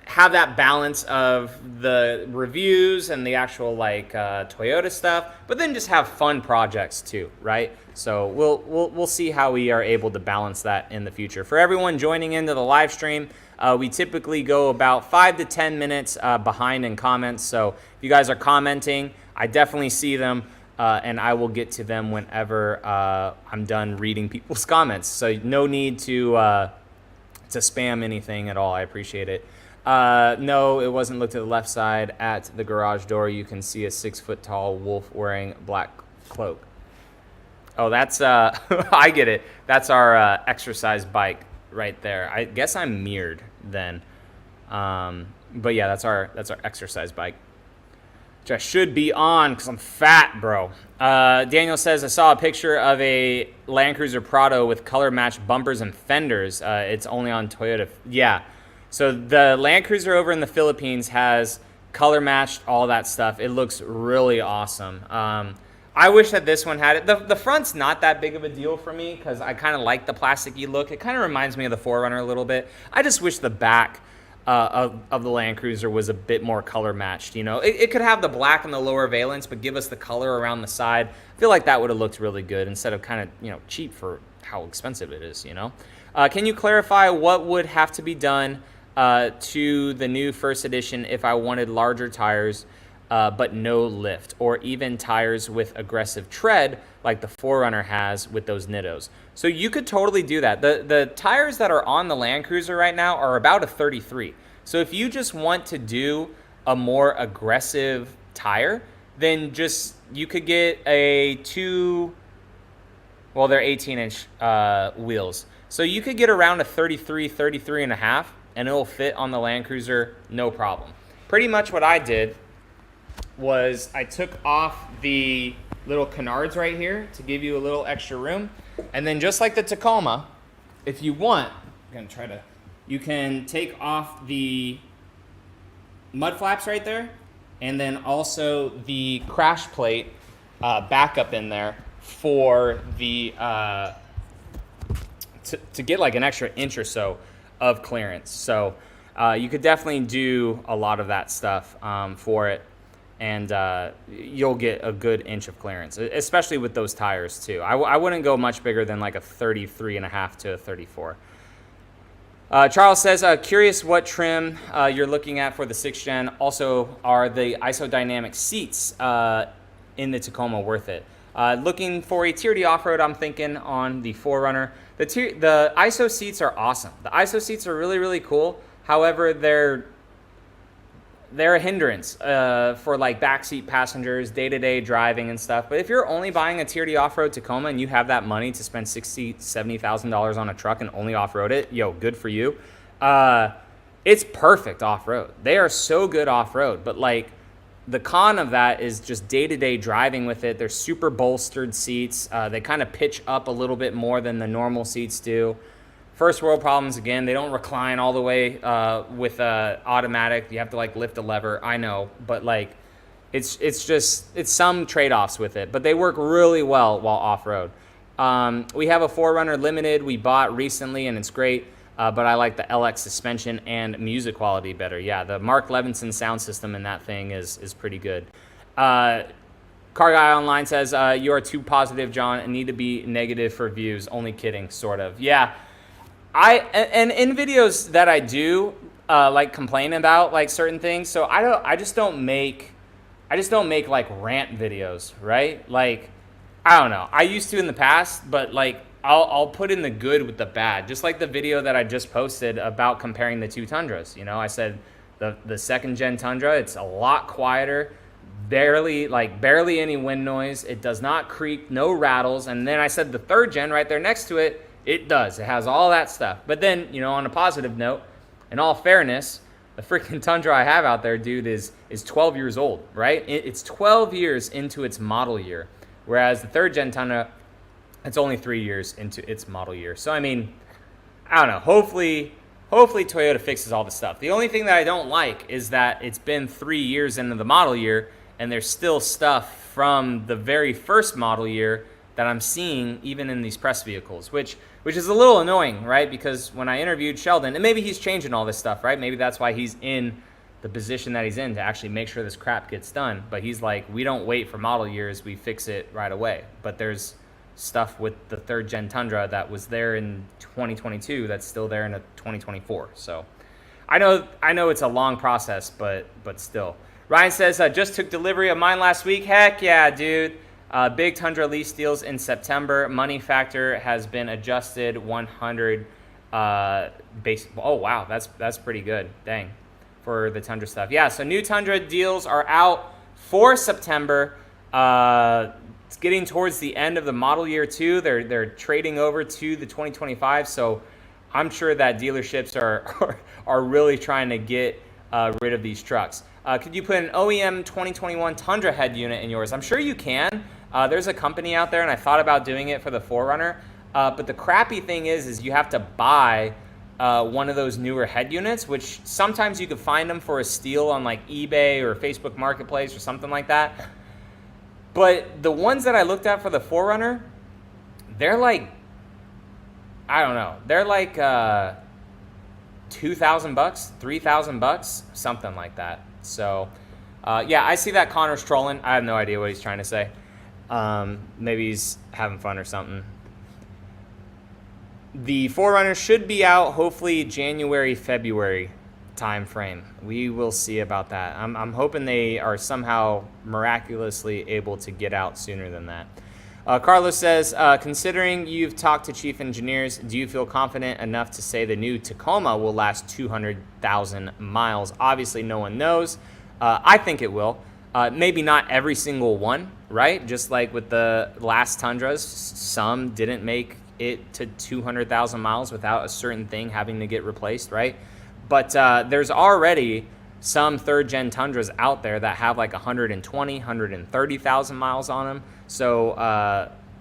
have that balance of the reviews and the actual like Toyota stuff, but then just have fun projects too, right? So we'll see how we are able to balance that in the future. For everyone joining into the live stream, we typically go about 5 to 10 minutes behind in comments. So if you guys are commenting, I definitely see them, and I will get to them whenever I'm done reading people's comments. So no need to spam anything at all. I appreciate it. No, it wasn't. Look to the left side at the garage door. You can see a 6-foot-tall wolf wearing black cloak. Oh, that's I get it. That's our exercise bike right there. I guess I'm mirrored then. But yeah, that's our exercise bike, which I should be on because I'm fat, bro. Daniel says, I saw a picture of a Land Cruiser Prado with color matched bumpers and fenders. It's only on Toyota. Yeah. So the Land Cruiser over in the Philippines has color matched all that stuff. It looks really awesome. I wish that this one had it. The front's not that big of a deal for me because I kind of like the plasticky look. It kind of reminds me of the 4Runner a little bit. I just wish the back of the Land Cruiser was a bit more color matched. You know, it could have the black and the lower valence, but give us the color around the side. I feel like that would have looked really good instead of kind of, you know, cheap for how expensive it is, you know. Can you clarify what would have to be done to the new first edition if I wanted larger tires but no lift, or even tires with aggressive tread like the 4Runner has with those Nittos? So you could totally do that. The tires that are on the Land Cruiser right now are about a 33. So if you just want to do a more aggressive tire, then just you could get a they're 18-inch wheels. So you could get around a 33 and a half, and it'll fit on the Land Cruiser no problem. Pretty much what I did was I took off the little canards right here to give you a little extra room. And then just like the Tacoma, if you want, you can take off the mud flaps right there, and then also the crash plate back up in there for the, to get like an extra inch or so of clearance. So you could definitely do a lot of that stuff for it. And you'll get a good inch of clearance, especially with those tires too. I wouldn't go much bigger than like a 33 and a half to a 34. Charles says, curious what trim you're looking at for the 6th gen. Also, are the isodynamic seats in the Tacoma worth it? Looking for a Tier D off-road, I'm thinking on the 4Runner. The ISO seats are awesome. The ISO seats are really, really cool. However, they're a hindrance for like backseat passengers, day-to-day driving and stuff. But if you're only buying a Tier D off-road Tacoma and you have that money to spend $60,000, $70,000 on a truck and only off-road it, yo, good for you. It's perfect off-road. They are so good off-road. But like the con of that is just day-to-day driving with it. They're super bolstered seats. They kind of pitch up a little bit more than the normal seats do. First world problems, again, they don't recline all the way with automatic. You have to like lift a lever, I know, but like it's some trade-offs with it, but they work really well while off-road. We have a 4Runner Limited we bought recently, and it's great, but I like the LX suspension and music quality better. Yeah, the Mark Levinson sound system in that thing is pretty good. Car Guy Online says, you are too positive, John, and need to be negative for views. Only kidding, sort of. Yeah. And in videos that I do like complain about like certain things, so I just don't make like rant videos, right? Like I don't know. I used to in the past, but like I'll put in the good with the bad. Just like the video that I just posted about comparing the two Tundras. You know, I said the second gen Tundra, it's a lot quieter, barely any wind noise. It does not creak, no rattles. And then I said the third gen right there next to it. It does. It has all that stuff. But then, you know, on a positive note, in all fairness, the freaking Tundra I have out there, dude, is 12 years old, right? It's 12 years into its model year, whereas the third gen Tundra, it's only 3 years into its model year. So, I mean, I don't know. Hopefully Toyota fixes all this stuff. The only thing that I don't like is that it's been 3 years into the model year, and there's still stuff from the very first model year that I'm seeing even in these press vehicles, which is a little annoying, right? Because when I interviewed Sheldon, and maybe he's changing all this stuff, right? Maybe that's why he's in the position that he's in, to actually make sure this crap gets done. But he's like, we don't wait for model years, we fix it right away. But there's stuff with the third gen Tundra that was there in 2022 that's still there in 2024. So I know it's a long process, but still. Ryan says, just took delivery of mine last week. Heck yeah, dude. Big Tundra lease deals in September. Money factor has been adjusted 100 base. Oh wow, that's pretty good. Dang, for the Tundra stuff. Yeah, so new Tundra deals are out for September. It's getting towards the end of the model year too. They're trading over to the 2025. So I'm sure that dealerships are really trying to get rid of these trucks. Could you put an OEM 2021 Tundra head unit in yours? I'm sure you can. There's a company out there, and I thought about doing it for the 4Runner. But the crappy thing is you have to buy one of those newer head units, which sometimes you could find them for a steal on like eBay or Facebook Marketplace or something like that. But the ones that I looked at for the 4Runner, they're like, I don't know, they're like $2,000, $3,000, something like that. So, yeah, I see that Connor's trolling. I have no idea what he's trying to say. Maybe he's having fun or something. The 4Runner should be out hopefully January, February time frame. We will see about that. I'm hoping they are somehow miraculously able to get out sooner than that. Carlos says, considering you've talked to chief engineers, do you feel confident enough to say the new Tacoma will last 200,000 miles? Obviously, no one knows. I think it will. Maybe not every single one, right? Just like with the last Tundras, some didn't make it to 200,000 miles without a certain thing having to get replaced, right? But there's already some third-gen Tundras out there that have like 120, 130,000 miles on them. So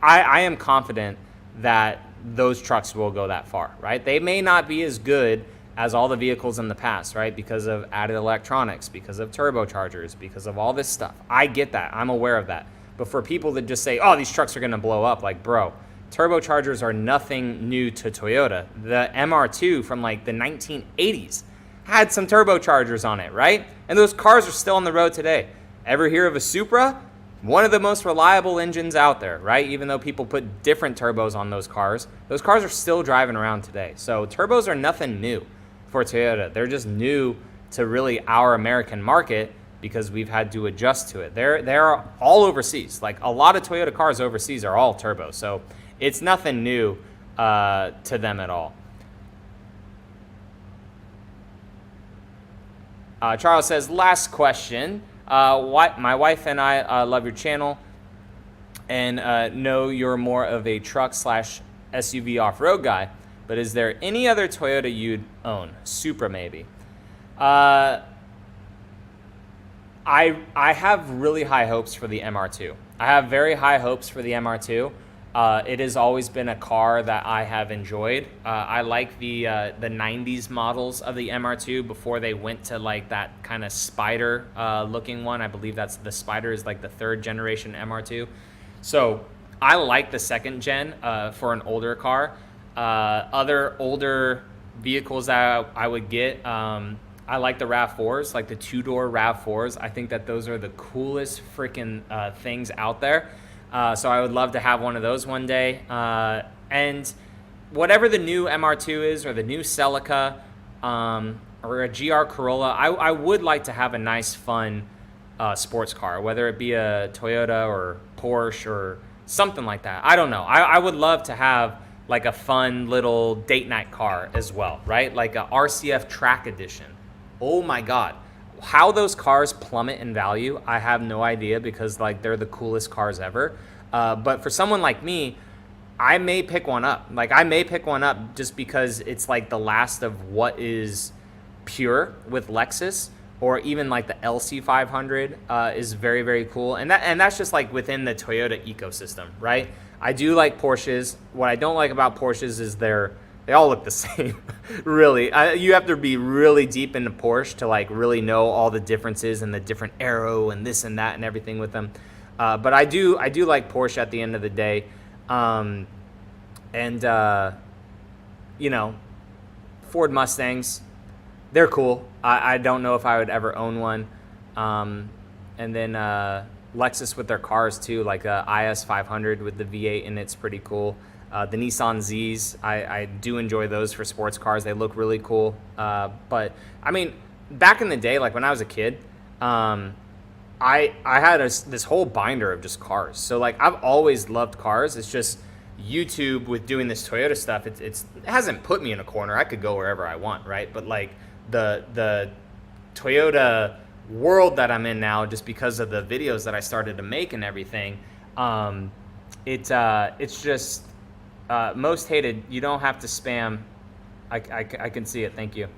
I am confident that those trucks will go that far, right? They may not be as good as all the vehicles in the past, right? Because of added electronics, because of turbochargers, because of all this stuff. I get that. I'm aware of that. But for people that just say, oh, these trucks are going to blow up, like, bro, turbochargers are nothing new to Toyota. The MR2 from like the 1980s had some turbochargers on it, right? And those cars are still on the road today. Ever hear of a Supra? One of the most reliable engines out there, right? Even though people put different turbos on those cars are still driving around today. So turbos are nothing new for Toyota. They're just new to really our American market because we've had to adjust to it. They're all overseas. Like a lot of Toyota cars overseas are all turbo. So it's nothing new to them at all. Charles says, last question. My wife and I love your channel and know you're more of a truck/SUV off-road guy, but is there any other Toyota you'd own? Supra maybe. I I have really high hopes for the MR2. I have very high hopes for the MR2. It has always been a car that I have enjoyed. I like the 90s models of the MR2 before they went to like that kind of Spider looking one. I believe that's the Spider is like the third generation MR2. So I like the second gen for an older car. Other older vehicles that I would get, I like the RAV4s, like the two-door RAV4s. I think that those are the coolest freaking things out there. So I would love to have one of those one day. And whatever the new MR2 is, or the new Celica, or a GR Corolla, I would like to have a nice, fun sports car, whether it be a Toyota or Porsche or something like that. I don't know. I would love to have like a fun little date night car as well, right? Like a RCF Track Edition. Oh my God. How those cars plummet in value, I have no idea, because like they're the coolest cars ever. But for someone like me, I may pick one up. Like I may pick one up just because it's like the last of what is pure with Lexus, or even like the LC500 is very, very cool. And that's just like within the Toyota ecosystem, right? I do like Porsches. What I don't like about Porsches is they all look the same, really. You have to be really deep into Porsche to like really know all the differences and the different aero and this and that and everything with them. But I do like Porsche at the end of the day. You know, Ford Mustangs, they're cool. I don't know if I would ever own one. And then Lexus with their cars too, like a IS 500 with the V8 in it's pretty cool. The Nissan Zs, I do enjoy those for sports cars. They look really cool. But I mean, back in the day, like when I was a kid, I had this whole binder of just cars. So like I've always loved cars. It's just YouTube with doing this Toyota stuff. It hasn't put me in a corner. I could go wherever I want, right? But like the Toyota world that I'm in now, just because of the videos that I started to make and everything, it's just. Most hated, you don't have to spam. I can see it, thank you.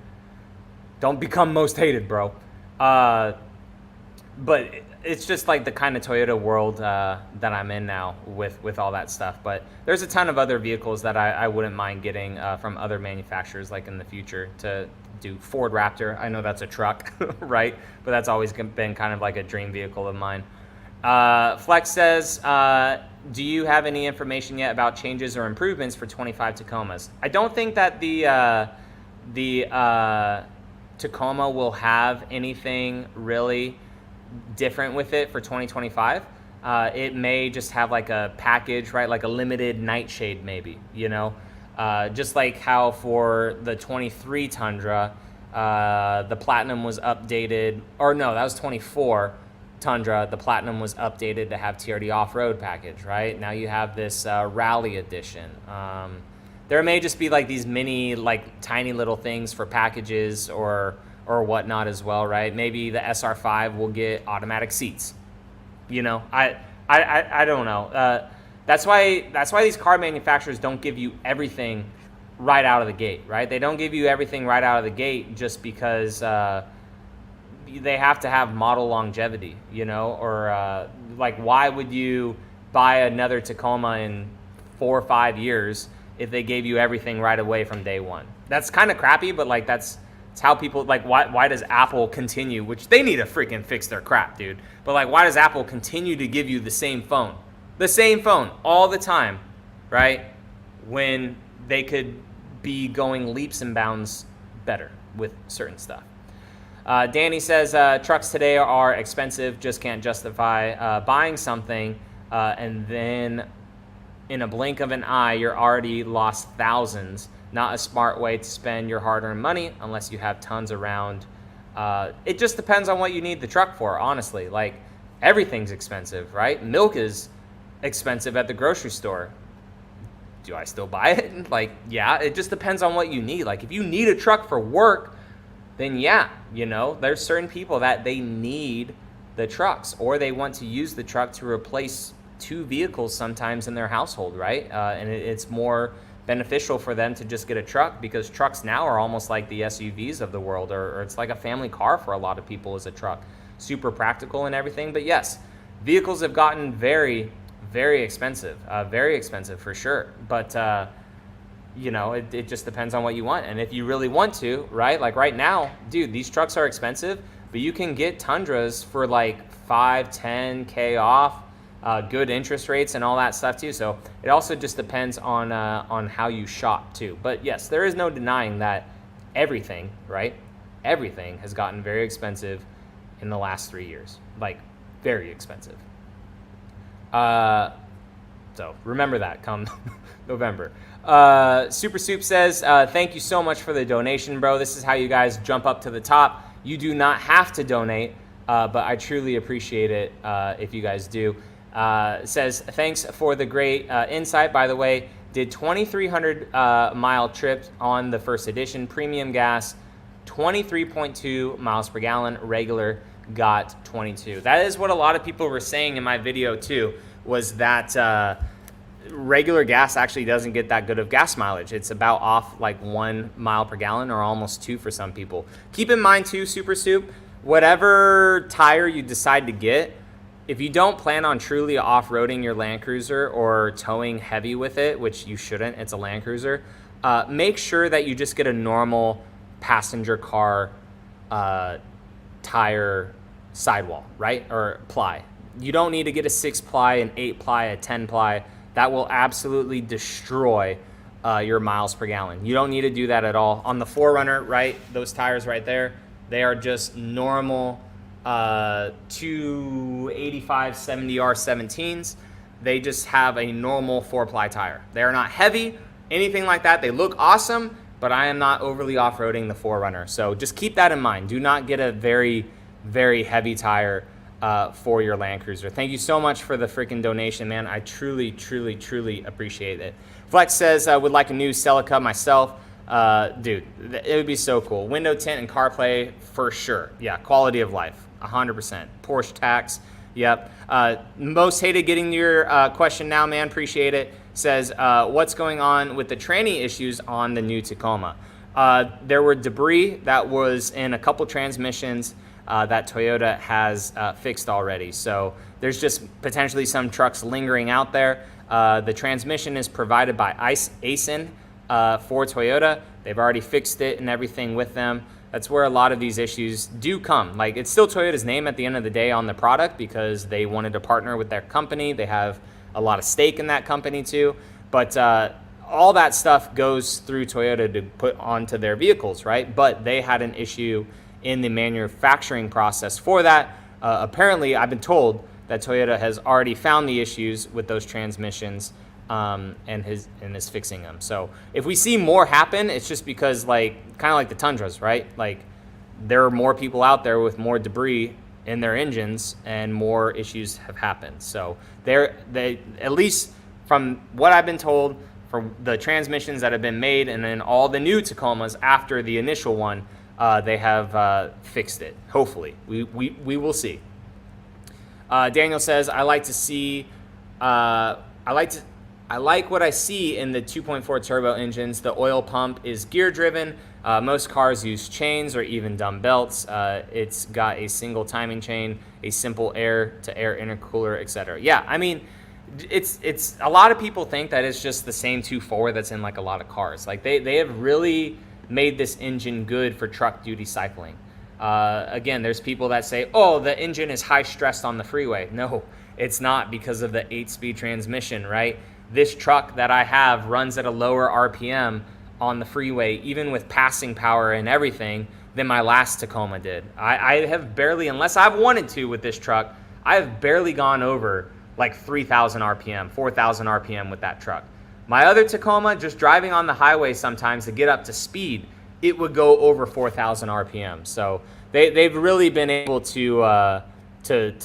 Don't become most hated, bro. But it's just like the kind of Toyota world that I'm in now with all that stuff. But there's a ton of other vehicles that I wouldn't mind getting from other manufacturers, like in the future, to do. Ford Raptor, I know that's a truck, right? But that's always been kind of like a dream vehicle of mine. Flex says, do you have any information yet about changes or improvements for 25 Tacomas? I don't think that the Tacoma will have anything really different with it for 2025. It may just have like a package, right? Like a limited nightshade maybe, you know? Just like how for the 23 Tundra, the Platinum was updated, or no, that was 24. Tundra, the Platinum was updated to have TRD off-road package, right? Now you have this Rally Edition. There may just be like these mini, like tiny little things for packages or whatnot as well, right? Maybe the SR5 will get automatic seats. You know, I don't know. That's why these car manufacturers don't give you everything right out of the gate, right? They don't give you everything right out of the gate just because they have to have model longevity, you know, or like why would you buy another Tacoma in 4 or 5 years if they gave you everything right away from day one? That's kind of crappy, but like it's how people like why does Apple continue, which they need to freaking fix their crap, dude. But like why does Apple continue to give you the same phone all the time, right? When they could be going leaps and bounds better with certain stuff. Danny says, trucks today are expensive, just can't justify buying something, and then in a blink of an eye, you're already lost thousands. Not a smart way to spend your hard-earned money unless you have tons around. It just depends on what you need the truck for, honestly. Like, everything's expensive, right? Milk is expensive at the grocery store. Do I still buy it? Like, yeah, it just depends on what you need. Like, if you need a truck for work, then yeah, you know, there's certain people that they need the trucks, or they want to use the truck to replace 2 vehicles sometimes in their household, right? And it's more beneficial for them to just get a truck, because trucks now are almost like the SUVs of the world, or it's like a family car for a lot of people is a truck. super practical and everything. But yes, vehicles have gotten very, very expensive for sure. But you know, it just depends on what you want. And if you really want to, right? Like right now, dude, these trucks are expensive, but you can get Tundras for like 5-10K off, good interest rates and all that stuff too. So it also just depends on how you shop too. But yes, there is no denying that everything, right? Everything has gotten very expensive in the last 3 years, like very expensive. So remember that come November. Super Soup says, thank you so much for the donation, bro. This is how you guys jump up to the top. You do not have to donate, but I truly appreciate it if you guys do. Says, thanks for the great insight. By the way, did 2,300 mile trip on the first edition, premium gas, 23.2 miles per gallon, regular got 22. That is what a lot of people were saying in my video too, was that regular gas actually doesn't get that good of gas mileage. It's about off like 1 mile per gallon or almost 2 for some people. Keep in mind too, Super Soup, whatever tire you decide to get, if you don't plan on truly off-roading your Land Cruiser or towing heavy with it, which you shouldn't, it's a Land Cruiser, make sure that you just get a normal passenger car tire sidewall, right? Or ply. You don't need to get a 6-ply, an 8-ply, a 10-ply. That will absolutely destroy your miles per gallon. You don't need to do that at all. On the 4Runner, right, those tires right there, they are just normal 285 70R 17s. They just have a normal 4-ply tire. They are not heavy, anything like that. They look awesome, but I am not overly off-roading the 4Runner. So just keep that in mind. Do not get a very, very heavy tire for your Land Cruiser. Thank you so much for the freaking donation, man. I truly, truly, truly appreciate it. Flex says, I would like a new Celica myself. Dude, it would be so cool. Window tint and CarPlay for sure. Yeah, quality of life, 100%. Porsche tax, yep. Most hated getting your question now, man. Appreciate it. Says, what's going on with the tranny issues on the new Tacoma? There were debris that was in a couple transmissions that Toyota has fixed already. So there's just potentially some trucks lingering out there. The transmission is provided by Aisin for Toyota. They've already fixed it and everything with them. That's where a lot of these issues do come. Like, it's still Toyota's name at the end of the day on the product because they wanted to partner with their company. They have a lot of stake in that company too. But all that stuff goes through Toyota to put onto their vehicles, right? But they had an issue in the manufacturing process for that. Apparently, I've been told that Toyota has already found the issues with those transmissions and is fixing them. So if we see more happen, it's just because, like, kind of like the Tundras, right? Like, there are more people out there with more debris in their engines and more issues have happened. So they at least from what I've been told, for the transmissions that have been made and then all the new Tacomas after the initial one, they have fixed it. Hopefully, we will see. Daniel says, I like what I see in the 2.4 turbo engines. The oil pump is gear driven. Most cars use chains or even dumb belts. It's got a single timing chain, a simple air-to-air intercooler, etc. Yeah, I mean, it's a lot of people think that it's just the same 2.4 that's in like a lot of cars. Like they have really made this engine good for truck duty cycling. Again, there's people that say, oh, the engine is high stressed on the freeway. No, it's not, because of the 8-speed transmission, right? This truck that I have runs at a lower RPM on the freeway, even with passing power and everything, than my last Tacoma did. I have barely, unless I've wanted to with this truck, I have barely gone over like 3,000 RPM, 4,000 RPM with that truck. My other Tacoma, just driving on the highway sometimes to get up to speed, it would go over 4,000 RPM. So they've really been able to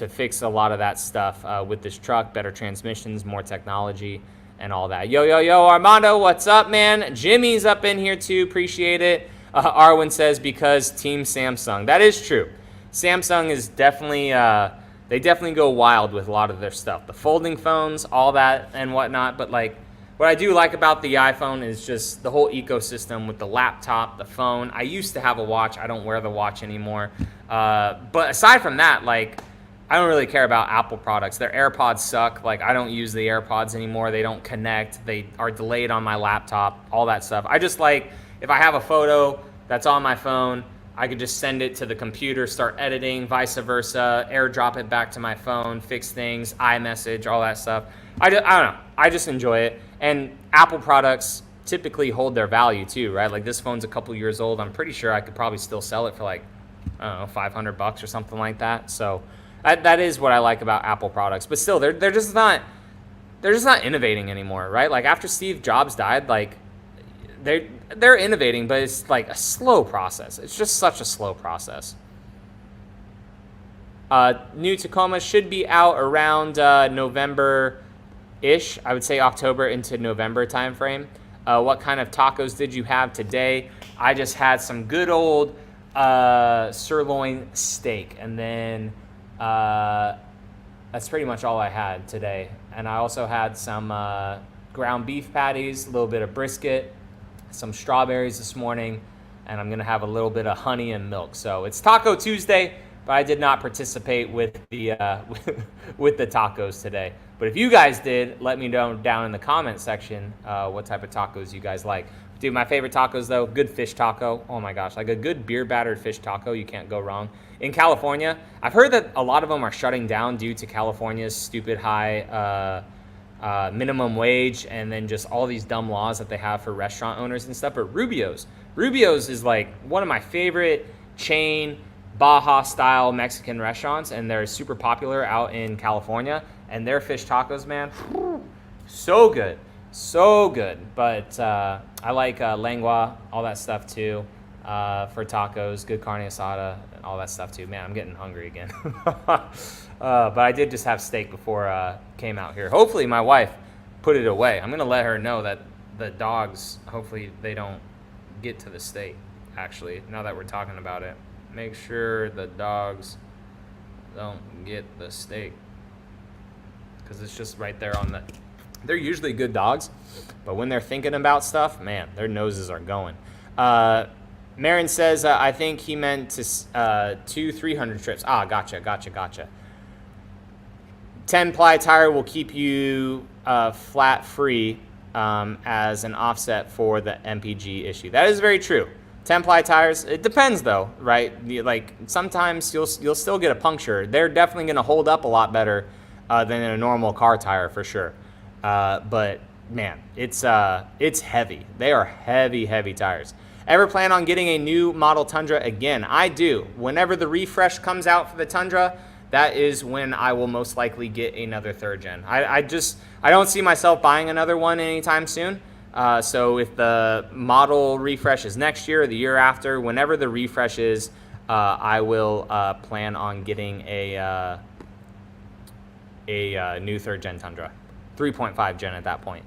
fix a lot of that stuff with this truck, better transmissions, more technology, and all that. Yo, Armando, what's up, man? Jimmy's up in here too, appreciate it. Arwin says, because Team Samsung. That is true. Samsung is definitely, they definitely go wild with a lot of their stuff. The folding phones, all that and whatnot, but like, what I do like about the iPhone is just the whole ecosystem with the laptop, the phone. I used to have a watch. I don't wear the watch anymore. But aside from that, like, I don't really care about Apple products. Their AirPods suck. Like, I don't use the AirPods anymore. They don't connect. They are delayed on my laptop, all that stuff. I just like, if I have a photo that's on my phone, I could just send it to the computer, start editing, vice versa, airdrop it back to my phone, fix things, iMessage, all that stuff. I don't know. I just enjoy it. And Apple products typically hold their value too, right? Like, this phone's a couple years old. I'm pretty sure I could probably still sell it for like, I don't know, $500 or something like that. So that is what I like about Apple products. But still, they're just not innovating anymore, right? Like, after Steve Jobs died, like, they're innovating, but it's like a slow process. It's just such a slow process. New Tacoma should be out around November-ish. I would say October into November timeframe. What kind of tacos did you have today? I just had some good old sirloin steak, and then that's pretty much all I had today. And I also had some ground beef patties, a little bit of brisket, some strawberries this morning, and I'm gonna have a little bit of honey and milk. So it's Taco Tuesday, but I did not participate with the with the tacos today. But if you guys did, let me know down in the comment section what type of tacos you guys like. Dude, my favorite tacos though, good fish taco. Oh my gosh, like a good beer battered fish taco, you can't go wrong. In California, I've heard that a lot of them are shutting down due to California's stupid high minimum wage, and then just all these dumb laws that they have for restaurant owners and stuff. But Rubio's is like one of my favorite chain Baja style Mexican restaurants, and they're super popular out in California. And their fish tacos, man, so good, so good. But I like lengua, all that stuff too, for tacos. Good carne asada and all that stuff too. Man, I'm getting hungry again. But I did just have steak before came out here. Hopefully my wife put it away. I'm gonna let her know that the dogs, hopefully they don't get to the steak. Actually, now that we're talking about it, make sure the dogs don't get the steak, because it's just right there on the. They're usually good dogs, but when they're thinking about stuff, man, their noses are going. Marin says, I think he meant to 2 300 trips. Ah, gotcha. 10 ply tire will keep you flat free as an offset for the MPG issue. That is very true. 10 ply tires, it depends though, right? Like, sometimes you'll still get a puncture. They're definitely going to hold up a lot better than a normal car tire for sure. But man, it's heavy. They are heavy tires. Ever plan on getting a new model Tundra again? I do. Whenever the refresh comes out for the Tundra, that is when I will most likely get another third gen. I don't see myself buying another one anytime soon. So if the model refresh is next year or the year after, whenever the refresh is, I will plan on getting a new third gen Tundra, 3.5 gen at that point.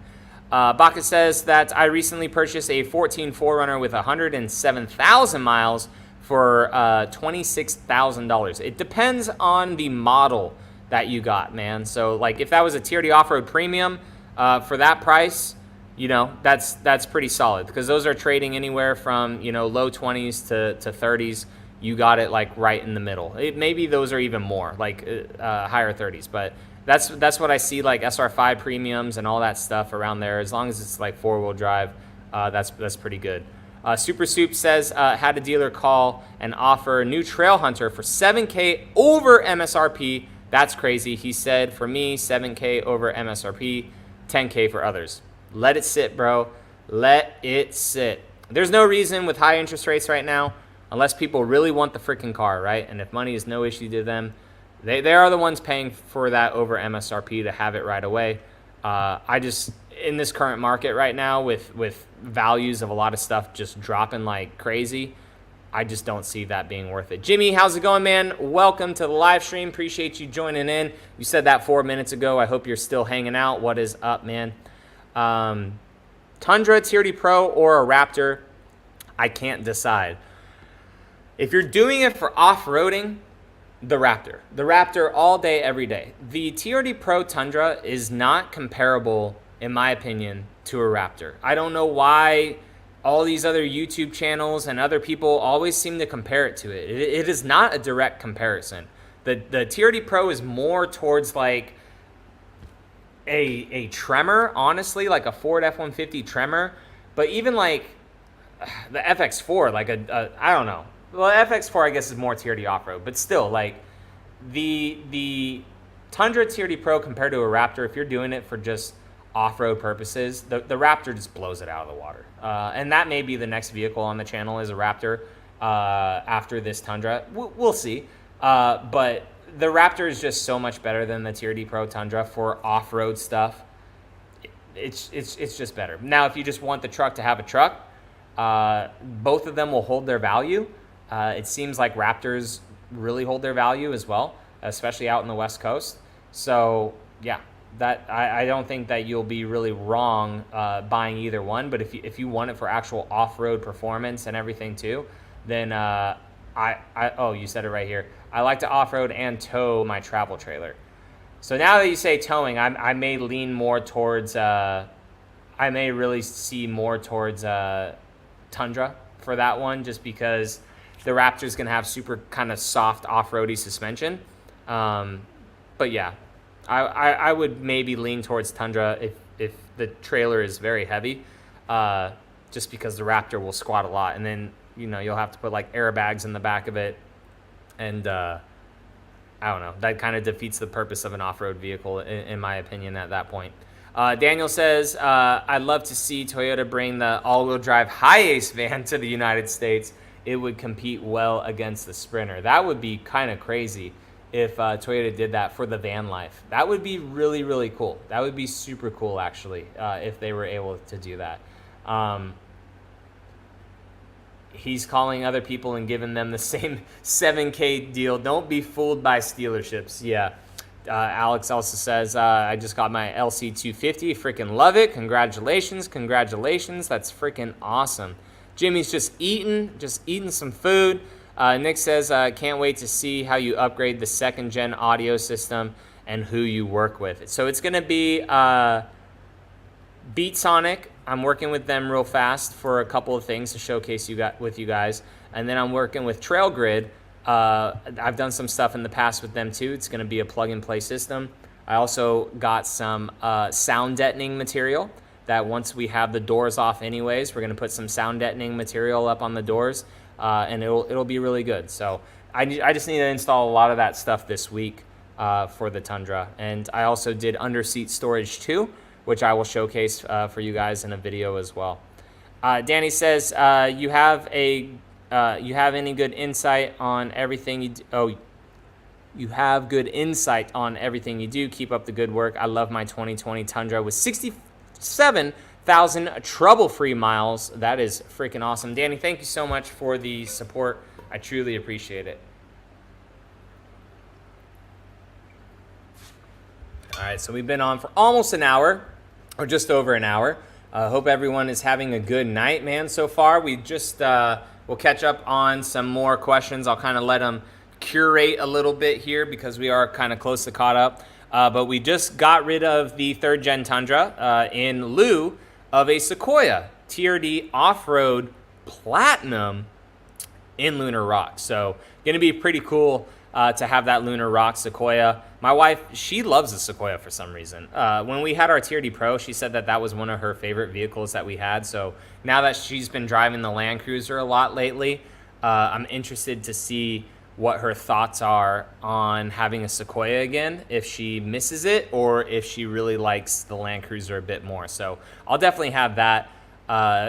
Baka says that I recently purchased a 14 4Runner with 107,000 miles for $26,000. It depends on the model that you got, man. So like, if that was a TRD off-road premium for that price, you know, that's pretty solid, because those are trading anywhere from, you know, low 20s to 30s. You got it like right in the middle. Maybe those are even more, like higher 30s, but that's what I see, like SR5 premiums and all that stuff around there. As long as it's like 4-wheel drive, that's pretty good. Super Soup says, had a dealer call and offer a new Trail Hunter for $7K over MSRP. That's crazy. He said, for me, $7K over MSRP, $10K for others. Let it sit, bro. Let it sit. There's no reason with high interest rates right now, unless people really want the freaking car, right? And if money is no issue to them, they are the ones paying for that over MSRP to have it right away. I just, in this current market right now, with values of a lot of stuff just dropping like crazy, I just don't see that being worth it. Jimmy, how's it going, man? Welcome to the live stream. Appreciate you joining in. You said that 4 minutes ago. I hope you're still hanging out. What is up, man? Tundra, TRD Pro, or a Raptor? I can't decide. If you're doing it for off-roading, the Raptor all day, every day. The TRD Pro Tundra is not comparable, in my opinion, to a Raptor. I don't know why all these other YouTube channels and other people always seem to compare it to it. It is not a direct comparison. The TRD Pro is more towards like a Tremor, honestly, like a Ford F-150 Tremor. But even like the FX4, like I don't know. Well, FX4 I guess is more TRD off-road, but still, like the Tundra TRD Pro compared to a Raptor, if you're doing it for just off-road purposes, the Raptor just blows it out of the water. And that may be the next vehicle on the channel is a Raptor after this Tundra. We'll see. But the Raptor is just so much better than the TRD Pro Tundra for off-road stuff. It's just better. Now, if you just want the truck to have a truck, both of them will hold their value. It seems like Raptors really hold their value as well, especially out in the West Coast. So, yeah, that I don't think that you'll be really wrong buying either one. But if you want it for actual off-road performance and everything too, then oh, you said it right here. I like to off-road and tow my travel trailer. So now that you say towing, I may lean more towards, I may really see more towards Tundra for that one, just because the Raptor's going to have super kind of soft off-roady suspension. But yeah, I would maybe lean towards Tundra if the trailer is very heavy, just because the Raptor will squat a lot. And then, you know, you'll have to put like airbags in the back of it. And I don't know, that kind of defeats the purpose of an off-road vehicle, in my opinion, at that point. Daniel says, I'd love to see Toyota bring the all-wheel drive Hi-Ace van to the United States. It would compete well against the Sprinter. That would be kind of crazy if Toyota did that for the van life. That would be really, really cool. That would be super cool, actually, if they were able to do that. He's calling other people and giving them the same 7K deal. Don't be fooled by stealerships. Yeah. Alex also says, I just got my LC250. Freaking love it. Congratulations. Congratulations. That's freaking awesome. Jimmy's just eating some food. Nick says, can't wait to see how you upgrade the second-gen audio system and who you work with. So it's going to be Beat Sonic. I'm working with them real fast for a couple of things to showcase with you guys. And then I'm working with Trail Grid. I've done some stuff in the past with them too. It's going to be a plug-and-play system. I also got some sound deadening material that once we have the doors off anyways, we're going to put some sound deadening material up on the doors, and it'll be really good. So I just need to install a lot of that stuff this week for the Tundra. And I also did under-seat storage too, which I will showcase for you guys in a video as well. Danny says, you have any good insight on everything you do? Oh, you have good insight on everything you do. Keep up the good work. I love my 2020 Tundra with 67,000 trouble-free miles. That is freaking awesome. Danny, thank you so much for the support. I truly appreciate it. All right, so we've been on for almost an hour, or just over an hour. Hope everyone is having a good night, man, so far. We just, we'll catch up on some more questions. I'll kind of let them curate a little bit here because we are kind of close to caught up. But we just got rid of the third-gen Tundra in lieu of a Sequoia TRD Off-Road Platinum in Lunar Rock. So going to be pretty cool to have that Lunar Rock Sequoia. My wife, she loves the Sequoia for some reason. When we had our TRD Pro, she said that that was one of her favorite vehicles that we had. So now that she's been driving the Land Cruiser a lot lately, I'm interested to see what her thoughts are on having a Sequoia again, if she misses it or if she really likes the Land Cruiser a bit more. So I'll definitely have that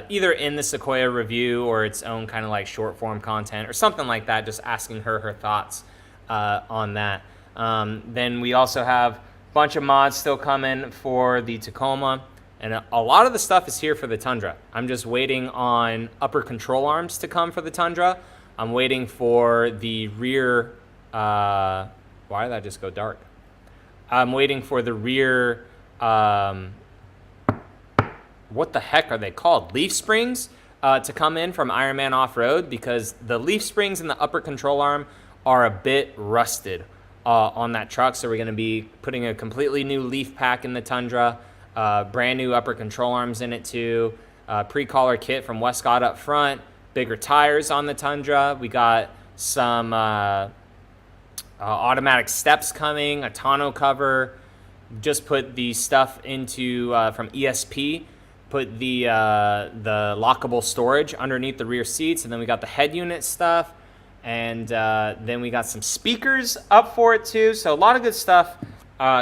either in the Sequoia review or its own kind of like short form content or something like that, just asking her thoughts on that. Then we also have a bunch of mods still coming for the Tacoma, and a lot of the stuff is here for the Tundra. I'm just waiting on upper control arms to come for the Tundra. I'm waiting for the rear, why did that just go dark? I'm waiting for the rear, what the heck are they called? Leaf springs to come in from Ironman Off-Road, because the leaf springs in the upper control arm are a bit rusted on that truck. So we're going to be putting a completely new leaf pack in the Tundra, brand new upper control arms in it too. pre-collar kit from Westcott up front, bigger tires on the Tundra. We got some automatic steps coming, a tonneau cover. Just put the stuff into from ESP. Put the lockable storage underneath the rear seats, and then we got the head unit stuff, and then we got some speakers up for it too. So a lot of good stuff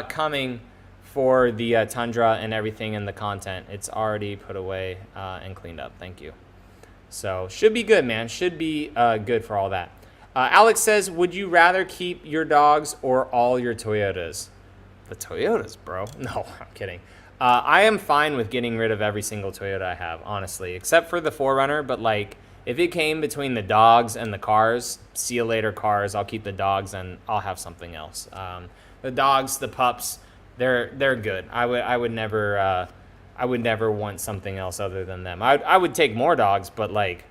coming for the Tundra and everything in the content. It's already put away and cleaned up. Thank you. So should be good, man. Should be good for all that. Alex says, would you rather keep your dogs or all your Toyotas? The Toyotas, bro. No, I'm kidding. I am fine with getting rid of every single Toyota I have, honestly, except for the 4Runner. But like, if it came between the dogs and the cars, see you later, cars. I'll keep the dogs and I'll have something else. The dogs, the pups, they're good. I would never want something else other than them. I would take more dogs, but like,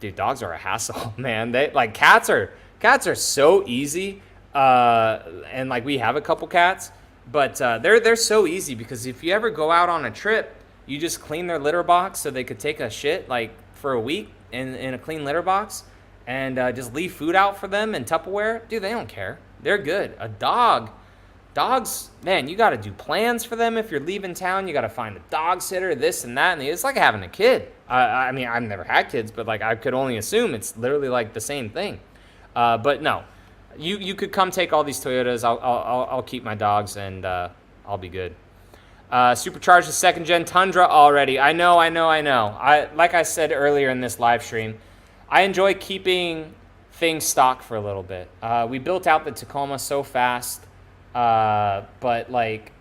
dude, dogs are a hassle, man. They like cats are so easy. And like we have a couple cats, but they're so easy because if you ever go out on a trip, you just clean their litter box so they could take a shit like for a week in a clean litter box, and just leave food out for them in Tupperware. Dude, they don't care. They're good. A dogs, man, you got to do plans for them if you're leaving town. You got to find a dog sitter, this and that, and it's like having a kid. I mean, I've never had kids, but like I could only assume it's literally like the same thing. But no. You could come take all these Toyotas. I'll keep my dogs, and I'll be good. Supercharged the 2nd gen Tundra already. I know. Like I said earlier in this live stream, I enjoy keeping things stock for a little bit. We built out the Tacoma so fast, but like,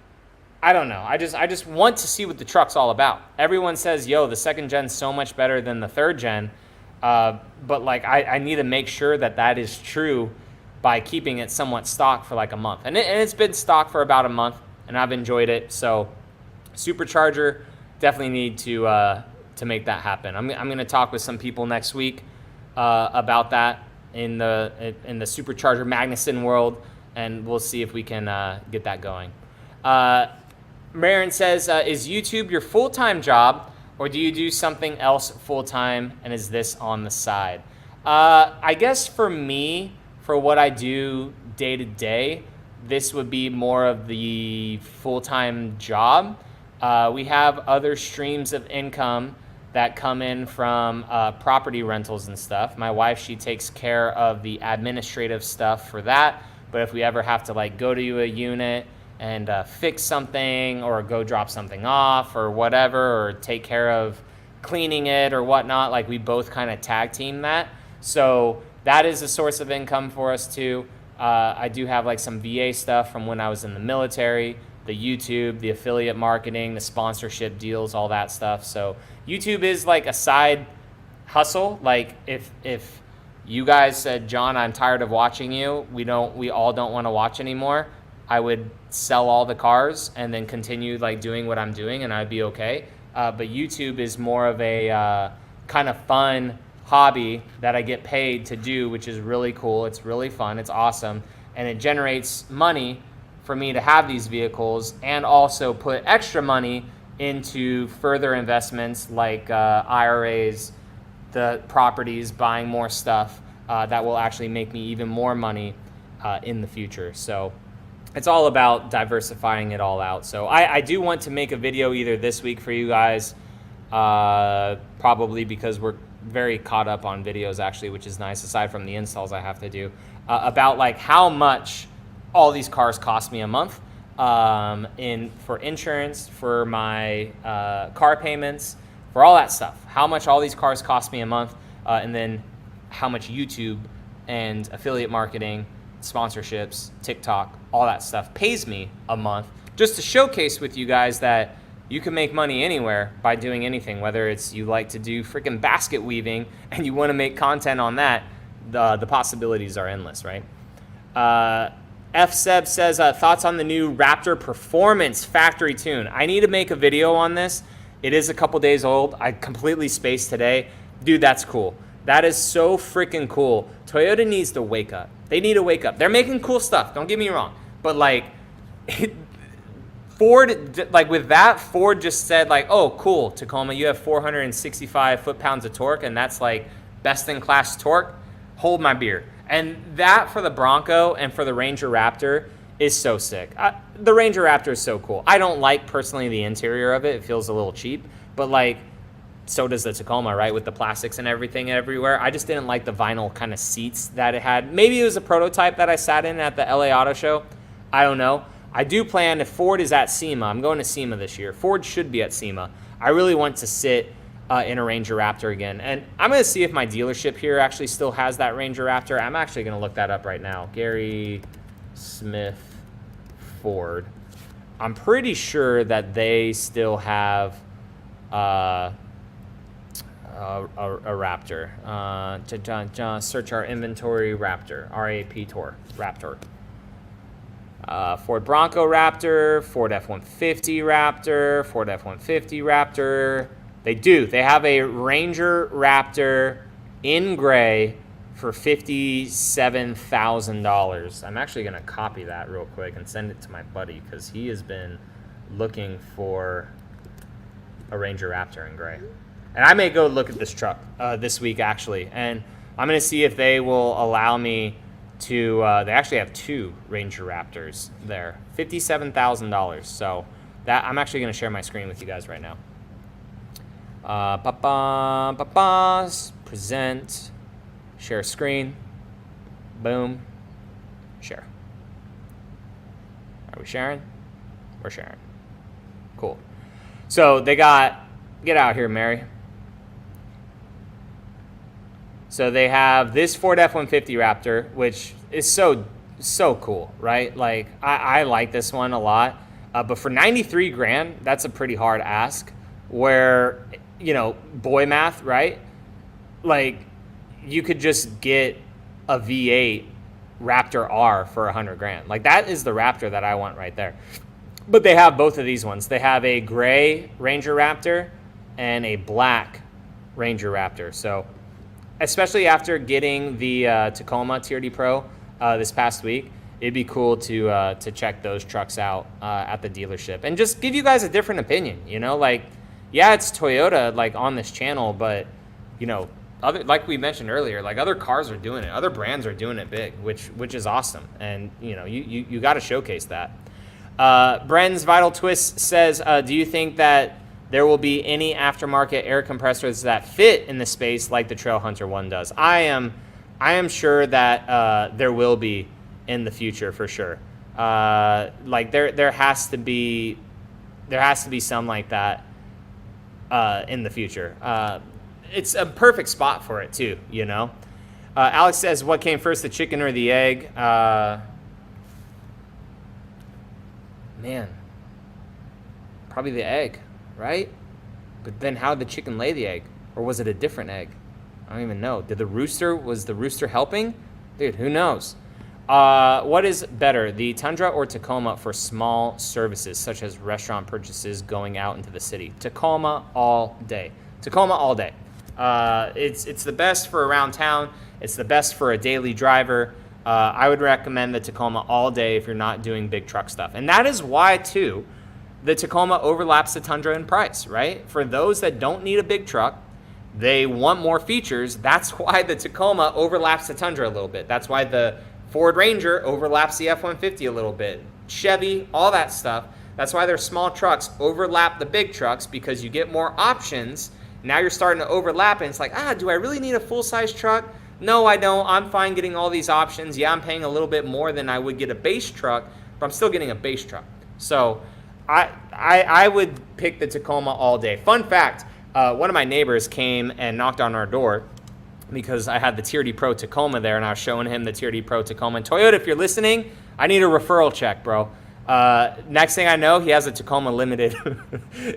I don't know. I just want to see what the truck's all about. Everyone says, yo, the 2nd gen's so much better than the 3rd gen, but like I need to make sure that is true by keeping it somewhat stock for like a month. And it's been stock for about a month, and I've enjoyed it. So supercharger, definitely need to make that happen. I'm going to talk with some people next week about that in the supercharger Magnuson world, and we'll see if we can get that going. Marin says, is YouTube your full-time job, or do you do something else full-time, and is this on the side? I guess for me, for what I do day to day, this would be more of the full-time job. We have other streams of income that come in from property rentals and stuff. My wife, she takes care of the administrative stuff for that. But if we ever have to like go to a unit and fix something, or go drop something off or whatever, or take care of cleaning it or whatnot, like we both kind of tag team that. So that is a source of income for us too. I do have like some VA stuff from when I was in the military, the YouTube, the affiliate marketing, the sponsorship deals, all that stuff. So YouTube is like a side hustle. Like if you guys said, John, I'm tired of watching you, we all don't want to watch anymore, I would sell all the cars and then continue like doing what I'm doing, and I'd be okay. But YouTube is more of a kind of fun hobby that I get paid to do, which is really cool. It's really fun. It's awesome. And it generates money for me to have these vehicles, and also put extra money into further investments like IRAs, the properties, buying more stuff that will actually make me even more money in the future. So it's all about diversifying it all out. So I do want to make a video either this week for you guys, probably because we're very caught up on videos actually, which is nice, aside from the installs I have to do, about like how much all these cars cost me a month, for insurance, for my car payments, for all that stuff, how much all these cars cost me a month, and then how much YouTube and affiliate marketing, sponsorships, TikTok, all that stuff pays me a month, just to showcase with you guys that you can make money anywhere by doing anything, whether it's you like to do freaking basket weaving and you want to make content on that, the possibilities are endless, right? FSeb says, thoughts on the new Raptor Performance factory tune. I need to make a video on this. It is a couple days old. I completely spaced today. Dude, that's cool. That is so freaking cool. Toyota needs to wake up. They need to wake up. They're making cool stuff, don't get me wrong. But like, Ford, like with that, Ford just said like, oh, cool, Tacoma, you have 465 foot-pounds of torque, and that's like best-in-class torque. Hold my beer. And that for the Bronco and for the Ranger Raptor is so sick. The Ranger Raptor is so cool. I don't like personally the interior of it. It feels a little cheap, but like so does the Tacoma, right? With the plastics and everything everywhere. I just didn't like the vinyl kind of seats that it had. Maybe it was a prototype that I sat in at the LA Auto Show. I don't know. I do plan, if Ford is at SEMA, I'm going to SEMA this year. Ford should be at SEMA. I really want to sit in a Ranger Raptor again. And I'm going to see if my dealership here actually still has that Ranger Raptor. I'm actually going to look that up right now. Gary Smith Ford. I'm pretty sure that they still have a Raptor. Search our inventory Raptor. Raptor. Ford Bronco Raptor, Ford F-150 Raptor, Ford F-150 Raptor. They do. They have a Ranger Raptor in gray for $57,000. I'm actually going to copy that real quick and send it to my buddy because he has been looking for a Ranger Raptor in gray. And I may go look at this truck this week, actually. And I'm going to see if they will allow me to, they actually have two Ranger Raptors there, $57,000. So that I'm actually going to share my screen with you guys right now. Present, share screen, boom, share. Are we sharing? We're sharing. Cool. So they got, get out here, Mary. So they have this Ford F-150 Raptor, which is so cool, right? Like, I like this one a lot. But for 93 grand, that's a pretty hard ask where, you know, boy math, right? Like, you could just get a V8 Raptor R for 100 grand. Like, that is the Raptor that I want right there. But they have both of these ones. They have a gray Ranger Raptor and a black Ranger Raptor. So especially after getting the Tacoma TRD Pro this past week, it'd be cool to check those trucks out at the dealership and just give you guys a different opinion. You know, like, yeah, it's Toyota like on this channel, but you know, other, like we mentioned earlier, like other cars are doing it, other brands are doing it big, which is awesome, and you know, you got to showcase that. Bren's Vital Twist says, do you think that there will be any aftermarket air compressors that fit in the space like the Trailhunter one does? I am sure that there will be in the future for sure. Like there has to be some like that in the future. It's a perfect spot for it too, you know. Alex says, what came first, the chicken or the egg? Man, probably the egg, right? But then how did the chicken lay the egg? Or was it a different egg? I don't even know. Was the rooster helping? Dude, who knows? What is better, the Tundra or Tacoma for small services, such as restaurant purchases going out into the city? Tacoma all day. Tacoma all day. It's the best for around town. It's the best for a daily driver. I would recommend the Tacoma all day if you're not doing big truck stuff. And that is why, too, the Tacoma overlaps the Tundra in price, right? For those that don't need a big truck, they want more features. That's why the Tacoma overlaps the Tundra a little bit. That's why the Ford Ranger overlaps the F-150 a little bit. Chevy, all that stuff. That's why their small trucks overlap the big trucks, because you get more options. Now you're starting to overlap, and it's like, do I really need a full-size truck? No, I don't. I'm fine getting all these options. Yeah, I'm paying a little bit more than I would get a base truck, but I'm still getting a base truck. So I would pick the Tacoma all day. Fun fact, one of my neighbors came and knocked on our door because I had the TRD Pro Tacoma there, and I was showing him the TRD Pro Tacoma. And Toyota, if you're listening, I need a referral check, bro. Next thing I know, he has a Tacoma Limited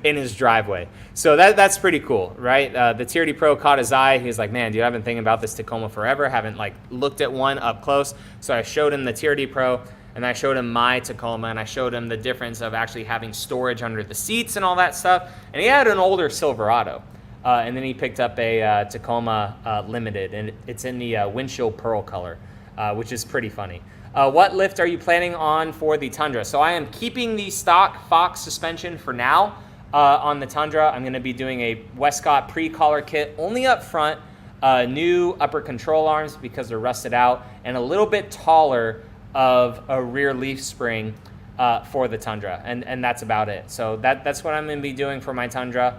in his driveway. So that's pretty cool, right? The TRD Pro caught his eye. He was like, man, dude, I've been thinking about this Tacoma forever. Haven't like looked at one up close. So I showed him the TRD Pro, and I showed him my Tacoma, and I showed him the difference of actually having storage under the seats and all that stuff. And he had an older Silverado. And then he picked up a Tacoma Limited, and it's in the windshield pearl color, which is pretty funny. What lift are you planning on for the Tundra? So I am keeping the stock Fox suspension for now on the Tundra. I'm going to be doing a Westcott pre-collar kit only up front, new upper control arms because they're rusted out, and a little bit taller of a rear leaf spring for the Tundra, and that's about it. So that's what I'm going to be doing for my Tundra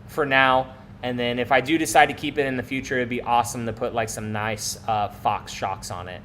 for now. And then if I do decide to keep it in the future, it'd be awesome to put like some nice Fox shocks on it.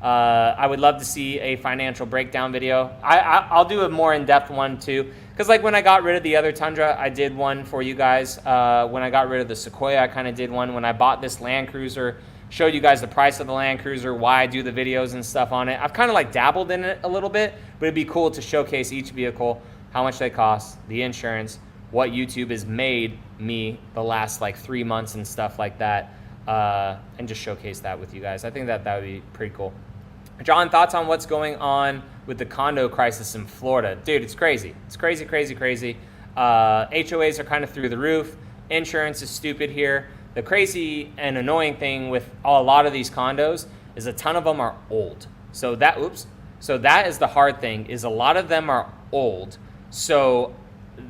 I would love to see a financial breakdown video. I'll do a more in-depth one too, because like when I got rid of the other Tundra, I did one for you guys. When I got rid of the Sequoia, I kind of did one. When I bought this Land Cruiser, showed you guys the price of the Land Cruiser, why I do the videos and stuff on it. I've kind of like dabbled in it a little bit, but it'd be cool to showcase each vehicle, how much they cost, the insurance, what YouTube has made me the last like 3 months and stuff like that, and just showcase that with you guys. I think that would be pretty cool. John, thoughts on what's going on with the condo crisis in Florida? Dude, it's crazy. It's crazy, crazy, crazy. HOAs are kind of through the roof. Insurance is stupid here. The crazy and annoying thing with a lot of these condos is a ton of them are old. So that is the hard thing, is a lot of them are old. So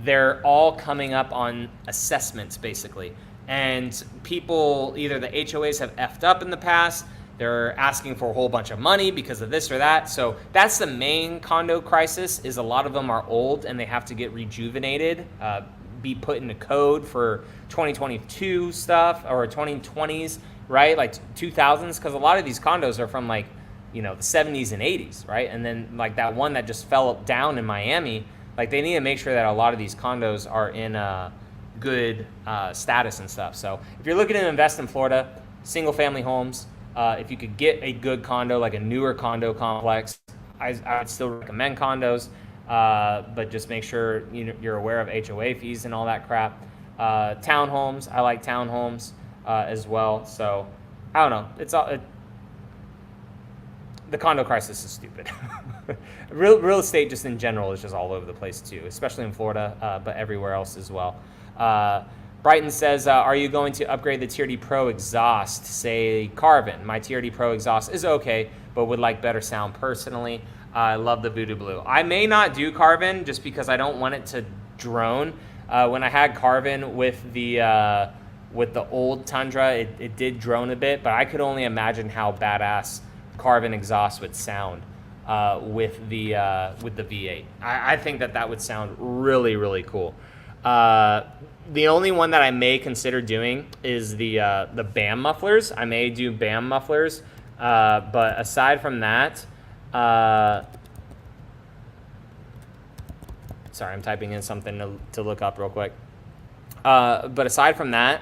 they're all coming up on assessments basically. And people, either the HOAs have effed up in the past, they're asking for a whole bunch of money because of this or that. So that's the main condo crisis, is a lot of them are old and they have to get rejuvenated, be put into code for 2022 stuff or 2020s, right? Like 2000s, because a lot of these condos are from like, you know, the 70s and 80s, right? And then like that one that just fell down in Miami, like they need to make sure that a lot of these condos are in good status and stuff. So if you're looking to invest in Florida, single family homes, if you could get a good condo, like a newer condo complex, I would still recommend condos, but just make sure you're aware of HOA fees and all that crap. Townhomes, I like townhomes as well. So I don't know. The condo crisis is stupid. Real estate just in general is just all over the place too, especially in Florida, but everywhere else as well. Brighton says, are you going to upgrade the TRD Pro exhaust? Say Carvin. My TRD Pro exhaust is okay, but would like better sound personally. I love the Voodoo Blue. I may not do Carvin just because I don't want it to drone. When I had Carvin with the old Tundra, it did drone a bit, but I could only imagine how badass Carvin exhaust would sound with the V8. I think that would sound really, really cool. The only one that I may consider doing is the BAM mufflers. I may do BAM mufflers, but aside from that, sorry, I'm typing in something to look up real quick. But aside from that,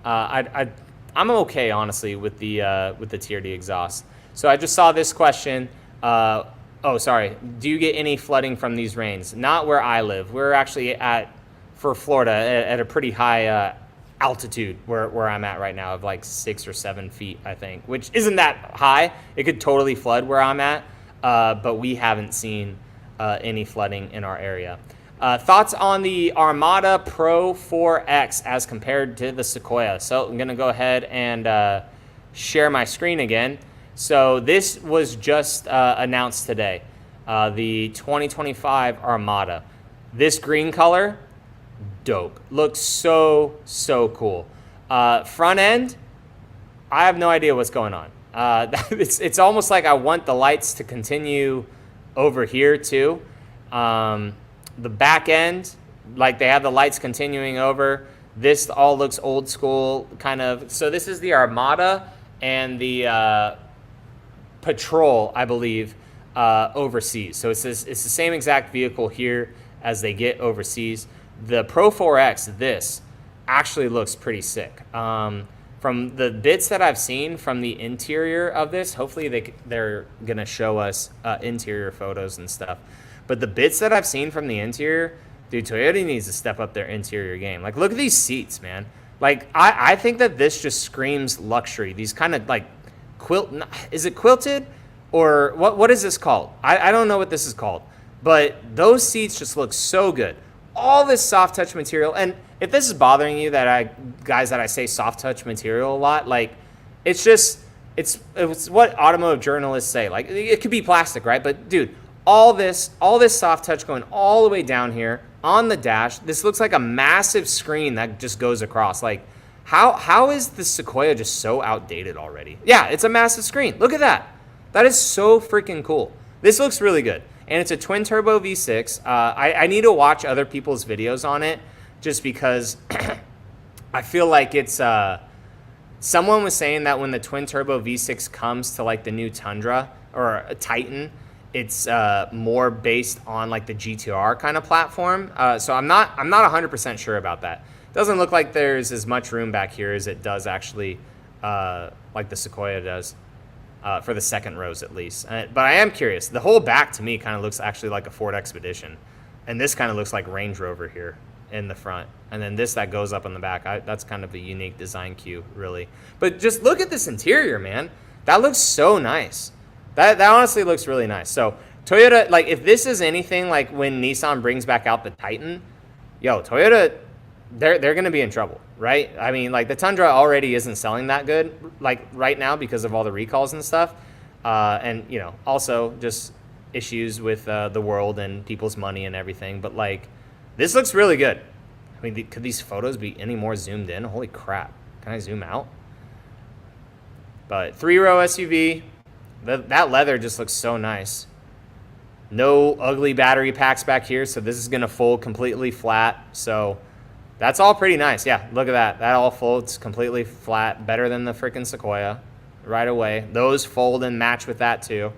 I'm okay honestly with the TRD exhaust. So I just saw this question. Oh, sorry. Do you get any flooding from these rains? Not where I live. We're actually for Florida, at a pretty high altitude where I'm at right now, of like 6 or 7 feet, I think, which isn't that high. It could totally flood where I'm at, but we haven't seen any flooding in our area. Thoughts on the Armada Pro 4X as compared to the Sequoia? So I'm going to go ahead and share my screen again. So this was just announced today, the 2025 Armada. This green color, dope. Looks so cool. Front end, I have no idea what's going on. It's almost like I want the lights to continue over here too. The back end, like they have the lights continuing over. This all looks old school kind of. So this is the Armada and the Patrol, I believe, overseas. So it's the same exact vehicle here as they get overseas. The Pro 4X, this actually looks pretty sick. From the bits that I've seen from the interior of this, hopefully they're going to show us interior photos and stuff. But the bits that I've seen from the interior, dude, Toyota needs to step up their interior game. Like, look at these seats, man. Like, I think that this just screams luxury. These kind of like is it quilted? Or what is this called? I don't know what this is called. But those seats just look so good. All this soft touch material, and if this is bothering you that I say soft touch material a lot, like it's just it's what automotive journalists say. Like, it could be plastic, right? But dude, all this soft touch going all the way down here on the dash. This looks like a massive screen that just goes across. Like, how is the Sequoia just so outdated already? Yeah, it's a massive screen. Look at that. That is so freaking cool. This looks really good. And it's a twin turbo V6. I need to watch other people's videos on it just because I feel like it's someone was saying that when the twin turbo V6 comes to like the new Tundra or a Titan, it's more based on like the GTR kind of platform. So I'm not 100% sure about that. Doesn't look like there's as much room back here as it does actually, like the Sequoia does, for the second rows at least. But I am curious. The whole back to me kind of looks actually like a Ford Expedition, and this kind of looks like Range Rover here in the front, and then this that goes up on the back. That's kind of a unique design cue, really. But just look at this interior, man. That looks so nice. That honestly looks really nice. So Toyota, like if this is anything like when Nissan brings back out the Titan, yo, Toyota, they're going to be in trouble, right? I mean, like the Tundra already isn't selling that good, like right now because of all the recalls and stuff. And, you know, also just issues with the world and people's money and everything. But like, this looks really good. I mean, could these photos be any more zoomed in? Holy crap. Can I zoom out? But 3-row SUV. That leather just looks so nice. No ugly battery packs back here, so this is going to fold completely flat. So that's all pretty nice. Yeah, look at that. That all folds completely flat, better than the freaking Sequoia right away. Those fold and match with that too.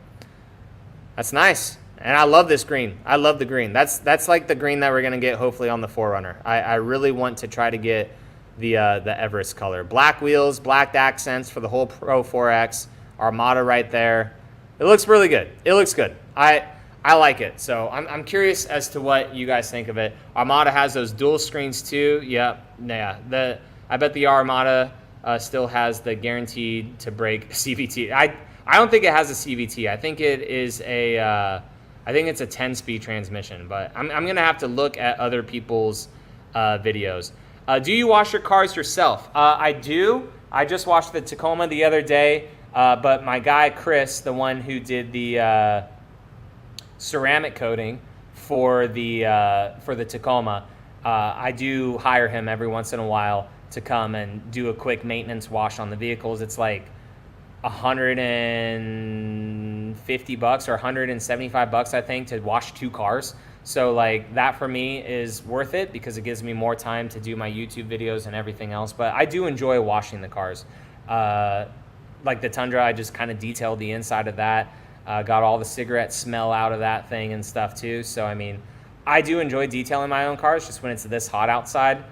That's nice. And I love this green. I love the green. That's like the green that we're going to get hopefully on the 4Runner. I really want to try to get the Everest color. Black wheels, black accents for the whole Pro 4X. Armada right there. It looks really good. It looks good. I like it. So I'm curious as to what you guys think of it. Armada has those dual screens too. Yep. Yeah. I bet the Armada still has the guaranteed to break CVT. I don't think it has a CVT. I think it is I think it's a 10-speed transmission. But I'm gonna have to look at other people's videos. Do you wash your cars yourself? I do. I just washed the Tacoma the other day. But my guy, Chris, the one who did the ceramic coating for the Tacoma, I do hire him every once in a while to come and do a quick maintenance wash on the vehicles. It's like $150 or $175, I think, to wash 2 cars. So like that for me is worth it because it gives me more time to do my YouTube videos and everything else. But I do enjoy washing the cars. Like the Tundra, I just kind of detailed the inside of that. Got all the cigarette smell out of that thing and stuff too. So, I mean, I do enjoy detailing my own cars. Just when it's this hot outside,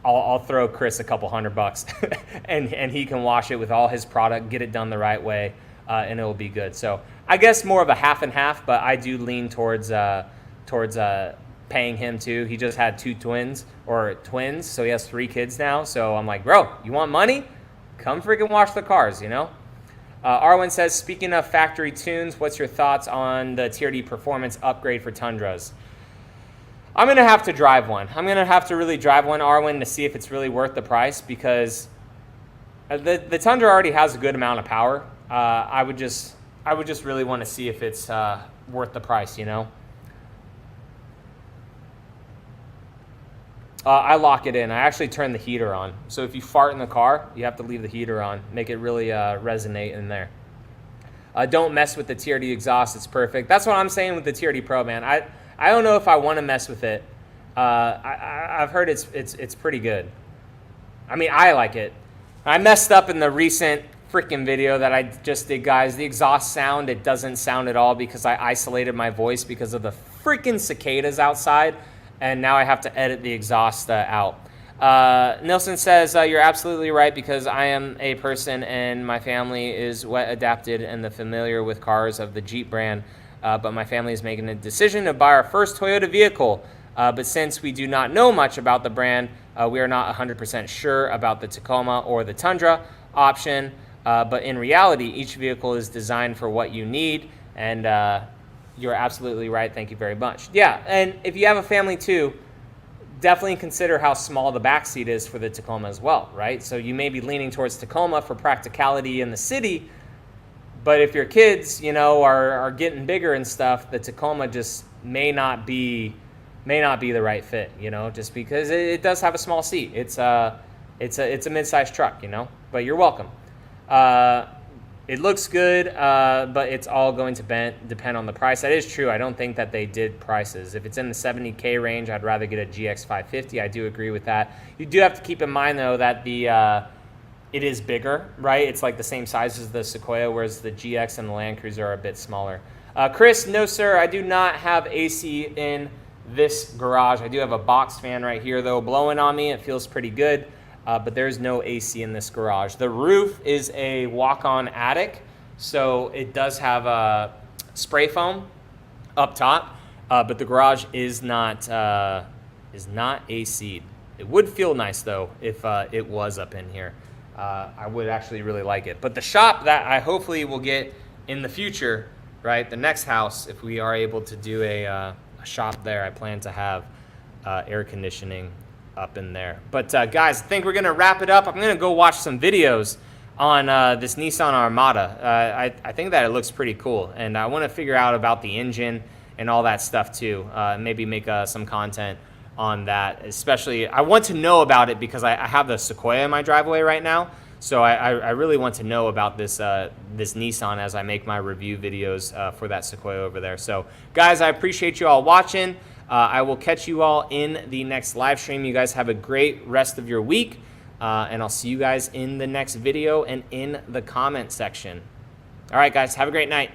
I'll throw Chris a couple $100 and he can wash it with all his product, get it done the right way, and it will be good. So I guess more of a half and half, but I do lean towards paying him too. He just had 2 twins, so he has 3 kids now. So I'm like, bro, you want money? Come freaking wash the cars, you know? Arwen says, speaking of factory tunes, what's your thoughts on the TRD performance upgrade for Tundras? I'm going to have to drive one. I'm going to have to really drive one, Arwen, to see if it's really worth the price because the Tundra already has a good amount of power. I would just really want to see if it's worth the price, you know? I lock it in. I actually turn the heater on. So if you fart in the car, you have to leave the heater on. Make it really resonate in there. Don't mess with the TRD exhaust. It's perfect. That's what I'm saying with the TRD Pro, man. I don't know if I want to mess with it. I've heard it's pretty good. I mean, I like it. I messed up in the recent freaking video that I just did, guys. The exhaust sound, it doesn't sound at all because I isolated my voice because of the freaking cicadas outside. And now I have to edit the exhaust out. Nilsson says, you're absolutely right because I am a person and my family is wet adapted and familiar with cars of the Jeep brand. But my family is making a decision to buy our first Toyota vehicle. But since we do not know much about the brand, we are not 100% sure about the Tacoma or the Tundra option. But in reality, each vehicle is designed for what you need. And you're absolutely right. Thank you very much. Yeah, and if you have a family too, definitely consider how small the back seat is for the Tacoma as well, right? So you may be leaning towards Tacoma for practicality in the city, But if your kids, you know, are getting bigger and stuff, the Tacoma just may not be the right fit, you know, just because it does have a small seat. It's a mid-sized truck, you know, but you're welcome. It looks good, but it's all going to depend on the price. That is true. I don't think that they did prices. If it's in the $70K range, I'd rather get a GX 550. I do agree with that. You do have to keep in mind, though, that it is bigger, right? It's like the same size as the Sequoia, whereas the GX and the Land Cruiser are a bit smaller. Chris, no, sir, I do not have AC in this garage. I do have a box fan right here, though, blowing on me. It feels pretty good. But there's no AC in this garage. The roof is a walk-on attic, so it does have a spray foam up top, but the garage is not AC'd. It would feel nice though if it was up in here. I would actually really like it. But the shop that I hopefully will get in the future, right? The next house, if we are able to do a shop there, I plan to have air conditioning up in there. But guys, I think we're gonna wrap it up. I'm gonna go watch some videos on this Nissan Armada. I think that it looks pretty cool, and I want to figure out about the engine and all that stuff too. Maybe make some content on that. Especially, I want to know about it because I have the Sequoia in my driveway right now, so I really want to know about this this Nissan as I make my review videos for that Sequoia over there. So guys, I appreciate you all watching. I will catch you all in the next live stream. You guys have a great rest of your week, and I'll see you guys in the next video and in the comment section. All right, guys, have a great night.